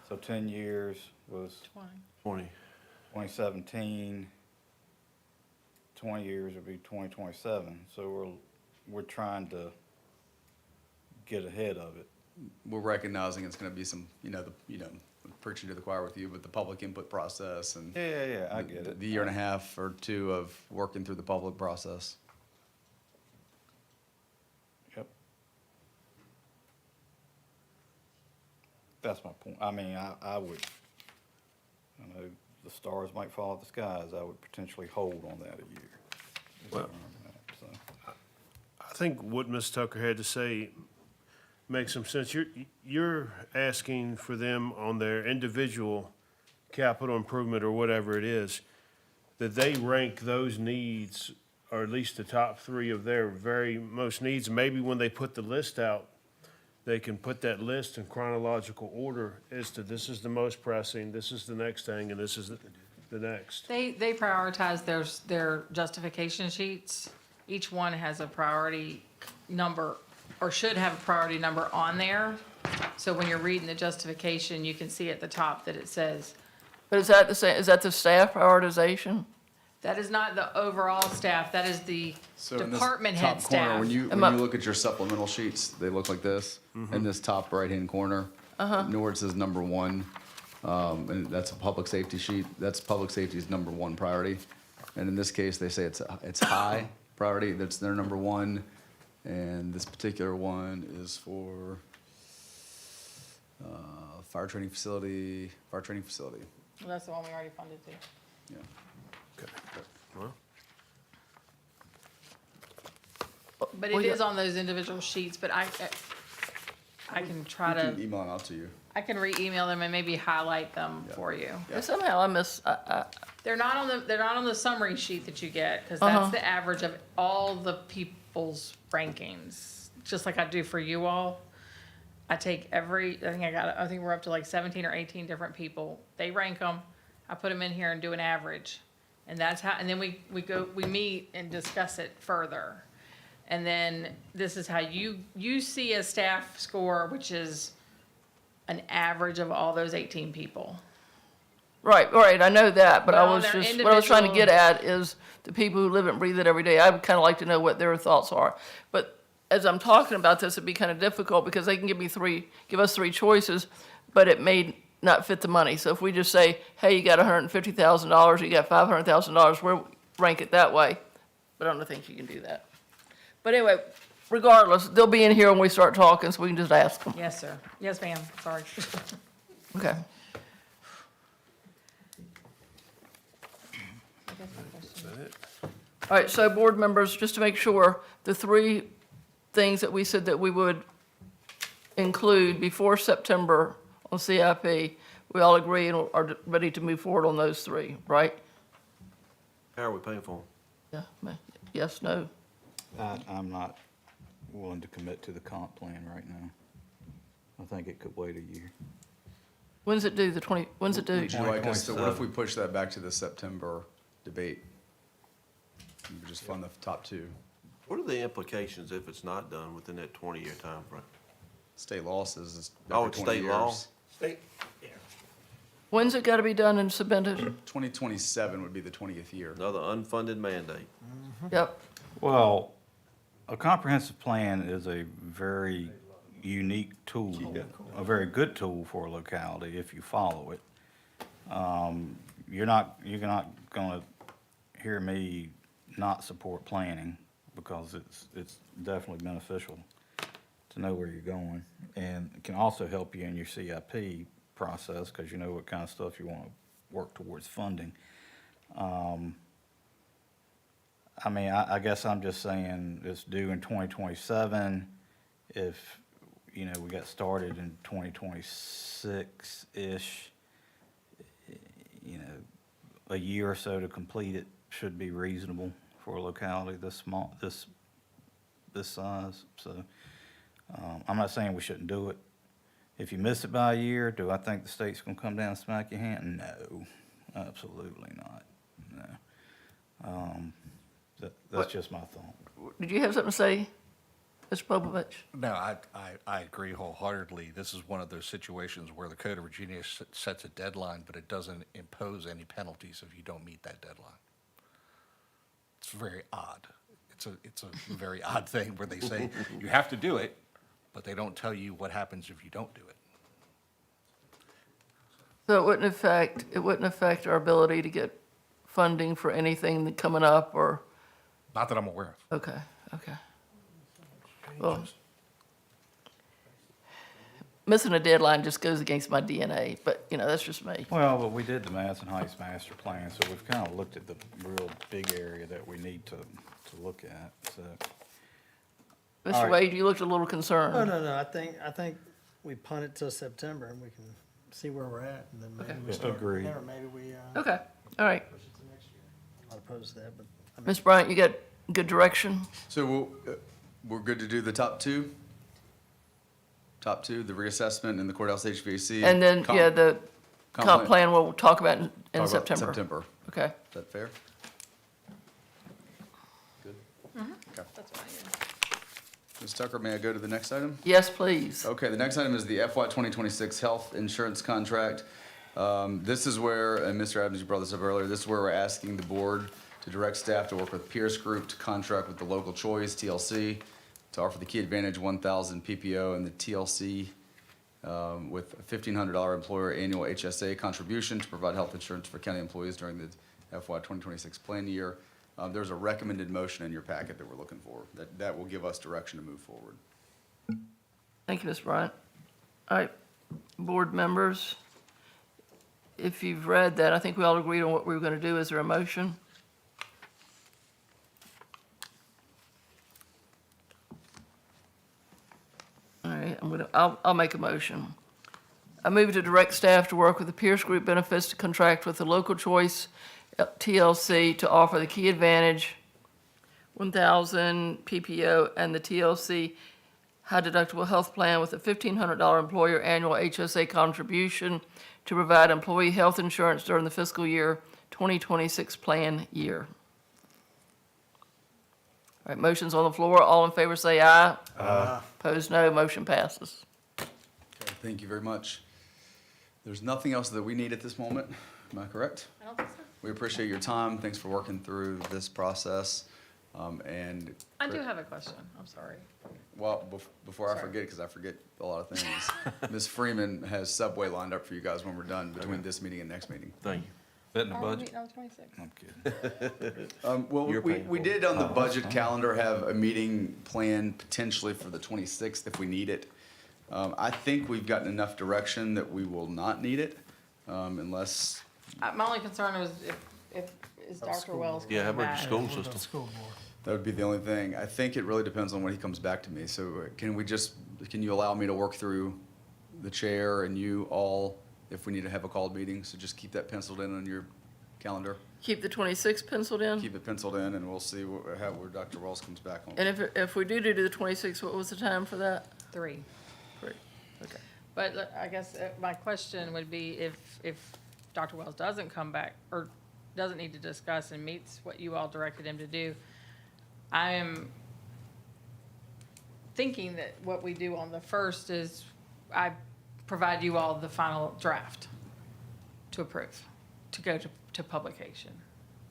So 10 years was
20.
2017. 20 years would be 2027. So we're trying to get ahead of it.
We're recognizing it's gonna be some, preaching to the choir with you, but the public input process and
Yeah, I get it.
the year and a half or 2 of working through the public process.
Yep. That's my point. I mean, I know the stars might fall out the skies. I would potentially hold on that a year.
Well-
So,
I think what Ms. Tucker had to say makes some sense. You're asking for them on their individual capital improvement or whatever it is, that they rank those needs, or at least the top 3 of their very most needs. Maybe when they put the list out, they can put that list in chronological order as to this is the most pressing, this is the next thing, and this is the next.
They prioritize their justification sheets. Each one has a priority number, or should have a priority number on there. So when you're reading the justification, you can see at the top that it says,
But is that is that the staff prioritization?
that is not the overall staff, that is the
So in this
department
top
head
corner,
staff.
when you
Am I-
look at your supplemental sheets, they look like this. In this top right-hand corner, where it says number 1, and that's a public safety sheet. That's public safety's number 1 priority. And in this case, they say it's high priority. That's their number 1. And this particular one is for fire training facility.
Well, that's the one we already funded to.
Yeah.
Okay. Well,
But it is on those individual sheets, but I can try
I can
to,
email them out to you.
I can re-email them and maybe highlight them for you.
Yeah.
Somehow I miss,
They're not on the summary sheet that you get, because
Uh-huh.
that's the average of all the people's rankings, just like I do for you all. I take I think we're up to like 17 or 18 different people. They rank them. I put them in here and do an average. And that's how, and then we meet and discuss it further. And then this is how you see a staff score, which is an average of all those 18 people.
Right, I know that, but
Well, they're
what I was trying to get
individual-
at is the people who live and breathe it every day. I would kind of like to know what their thoughts are. But as I'm talking about this, it'd be kind of difficult because they can give us three choices, but it may not fit the money. So if we just say, hey, you got $150,000, you got $500,000, we'll rank it that way. But I don't think you can do that. But anyway, regardless, they'll be in here when we start talking, so we can just ask them.
Yes, sir. Yes, ma'am. Sorry.
Okay. All right, so board members, just to make sure, the three things that we said that we would include before September on CIP, we all agree and are ready to move forward on those three, right?
How are we paying for them?
Yes, no?
I'm not willing to commit to the comp plan right now. I think it could wait a year.
When's it due, when's it due?
Would you like us to, what if we push that back to the September debate? We just fund the top two.
What are the implications if it's not done within that 20-year timeframe?
State law says it's
Oh,
every
it's
20
state law?
years.
State?
When's it gotta be done and submitted?
2027 would be the 20th year.
Another unfunded mandate.
Yep,
Well, a comprehensive plan is a very unique tool, a very good tool for a locality if you follow it. You're not gonna hear me not support planning because it's definitely beneficial to know where you're going. And it can also help you in your CIP process because you know what kind of stuff you want to work towards funding. I mean, I guess I'm just saying it's due in 2027. If, you know, we got started in 2026-ish, you know, a year or so to complete it should be reasonable for a locality this small, this size. So, I'm not saying we shouldn't do it. If you miss it by a year, do I think the state's gonna come down and smack your hand? No, absolutely not, no. That's just my thought.
did you have something to say, Mr. Popovich?
No, I agree wholeheartedly. This is one of those situations where the Code of Virginia sets a deadline, but it doesn't impose any penalties if you don't meet that deadline. It's very odd. It's a very odd thing where they say you have to do it, but they don't tell you what happens if you don't do it.
So it wouldn't affect our ability to get funding for anything that coming up or,
Not that I'm aware of.
okay. Well, missing a deadline just goes against my DNA, but, you know, that's just me.
Well, but we did the Madison Heights master plan, so we've kind of looked at the real big area that we need to look at, so. All
Mr.
right.
Wade, you looked a little
No,
concerned.
no, I think we punt it till September and we can see where we're at and then maybe
Okay.
we start from
Agreed.
there. Maybe we,
Okay, all right.
push it to next year. I'm not opposed to that, but I mean,
Ms. Bryant, you got good direction?
So we're good to do the top two? Top two, the reassessment and the courthouse HVAC?
And then,
comp-
yeah, the comp plan we'll talk about in
talk about
September.
September.
Okay.
Is that fair? Good? Okay.
That's fine.
Ms. Tucker, may I go to the next item?
Yes, please.
Okay, the next item is the FY 2026 health insurance contract. This is where, and Mr. Adams, you brought this up earlier, this is where we're asking the board to direct staff to work with Pierce Group to contract with the local choice, TLC, to offer the Key Advantage 1,000 PPO and the TLC with a $1,500 employer annual HSA contribution to provide health insurance for county employees during the FY 2026 plan year. There's a recommended motion in your packet that we're looking for. That will give us direction to move forward.
Thank you, Ms. Bryant. All right, board members, if you've read that, I think we all agreed on what we were going to do. Is there a motion? All right, I'll make a motion. I move to direct staff to work with the Pierce Group Benefits to contract with the local choice TLC to offer the Key Advantage 1,000 PPO and the TLC high deductible health plan with a $1,500 employer annual HSA contribution to provide employee health insurance during the fiscal year 2026 plan year. All right, motion's on the floor. All in favor say aye. Aye. Opposed, no. Motion passes.
Okay, thank you very much. There's nothing else that we need at this moment. Am I correct?
I don't think so.
We appreciate your time. Thanks for working through this process. And
I do have a question. I'm sorry.
well, before I
Sorry.
forget, because I forget a lot of things, Ms. Freeman has Subway lined up for you guys when we're done between this meeting and next meeting.
Thank you.
Is that in the
Are we
budget?
meeting on the 26th?
I'm kidding.
Well,
You're
we
paying
we
for
did on the budget calendar have a meeting planned potentially for the 26th if we need it. I think we've gotten enough direction that we will not need it, unless,
My only concern was if is Dr. Wells
Yeah, how
coming
about
back?
your school system?
School board.
that would be the only thing. I think it really depends on when he comes back to me. So can you allow me to work through the chair and you all if we need to have a called meeting? So just keep that penciled in on your calendar.
Keep the 26th penciled in?
Keep it penciled in and we'll see where Dr. Wells comes back on.
And if we do the 26th, what was the time for that?
3.
3. Okay.
But I guess my question would be if Dr. Wells doesn't come back or doesn't need to discuss and meets what you all directed him to do, I am thinking that what we do on the 1st is I provide you all the final draft to approve, to go to publication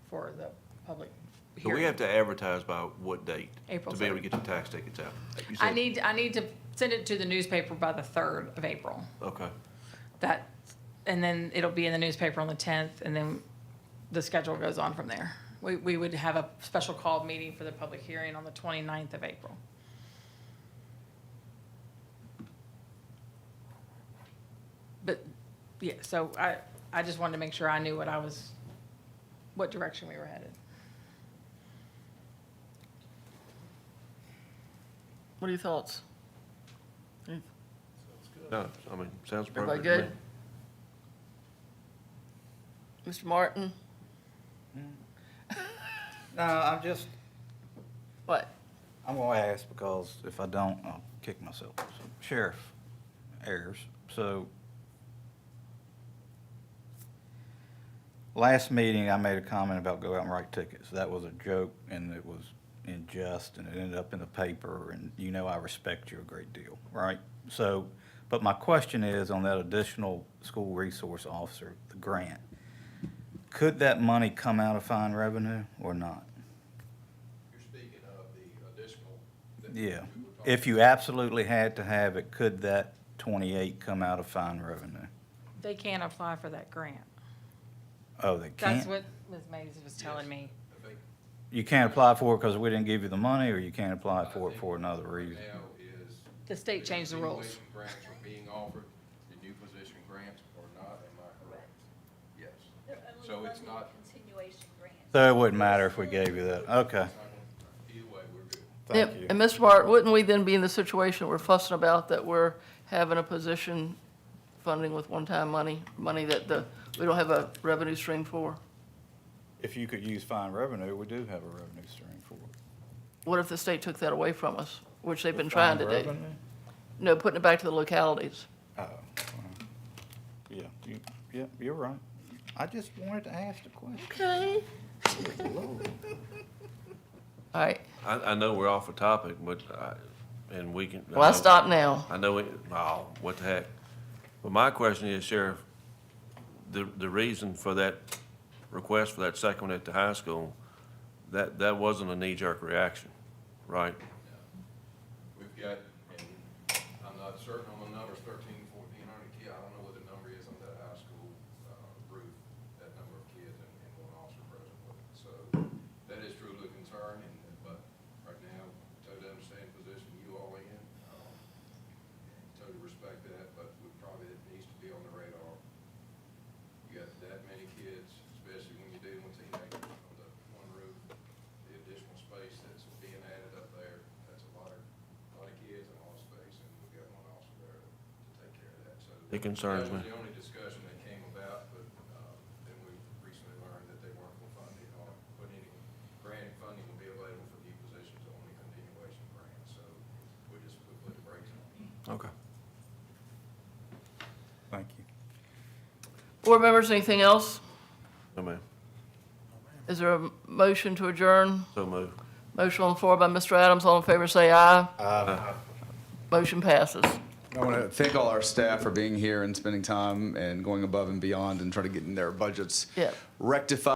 for the public
So
hearing.
we have to advertise by what date?
April
To be able to
3rd.
get the tax tickets out? You
I
said-
need to send it to the newspaper by the 3rd of April.
Okay.
And then it'll be in the newspaper on the 10th, and then the schedule goes on from there. We would have a special called meeting for the public hearing on the 29th of April. But, yeah, so I just wanted to make sure I knew what direction we were headed.
What are your thoughts?
No, I mean, sounds
Everybody
appropriate to me.
good? Mr. Martin?
No, I'm just,
What?
I'm gonna ask because if I don't, I'll kick myself. So, Sheriff Ayers, so last meeting, I made a comment about go out and write tickets. That was a joke and it was unjust and it ended up in the paper and you know I respect you a great deal, right? So, but my question is on that additional school resource officer, the grant, could that money come out of fine revenue or not?
You're speaking of the additional. that
Yeah.
we were talking
If you absolutely had to have it, could that 28 come out of fine revenue?
They can't apply for that grant.
Oh, they
That's
can't?
what Ms. Mays was telling me.
I think
You can't apply for it because we didn't give you the money, or you can't apply for it for another
right
reason?
now is.
The state changed the rules.
Continuation grants are being offered, the new position grants are not, am I correct? Yes. So it's not,
So it wouldn't matter if we gave you that? Okay,
either way, we're good.
thank you.
And Mr. Martin, wouldn't we then be in the situation we're fussing about that we're having a position funding with one-time money that we don't have a revenue stream for?
If you could use fine revenue, we do have a revenue stream for it.
What if the state took that away from us, which they've been trying to
Fine
do?
revenue?
No, putting it back to the localities.
Oh, yeah, yeah, you're right. I just wanted to ask the question.
Okay.
Lord.
All right,
I know we're off the topic, but and we can.
well, I
know-
stop now.
I know, oh, what the heck. But my question is, Sheriff, the reason for that request for that second one at the high school, that wasn't a knee-jerk reaction, right?
We've got, and I'm not certain on the numbers, 1,400 kids, I don't know what the number is on that high school, roof, that number of kids and one officer present with it. So that is truly a concern, but right now, totally understand the position you all in, totally respect that, but it needs to be on the radar. You got that many kids, especially when you're dealing with teenagers on the one roof, the additional space that's being added up there, that's a lot of kids and a lot of space, and we've got one officer there to take care of that, so.
It concerns
That
me.
was the only discussion that came about, but, then we recently learned that they weren't gonna fund it, or put any grant funding will be available for new positions, only continuation grants, so we put the brakes on.
Okay.
Thank you.
Board members, anything else?
No, ma'am.
Is there a motion to adjourn?
So move.
Motion on the floor by Mr. Adams. All in favor, say aye. Aye. Motion passes.
I want to thank all our staff for being here and spending time and going above and beyond and trying to get in their budgets
Yeah.
rectified.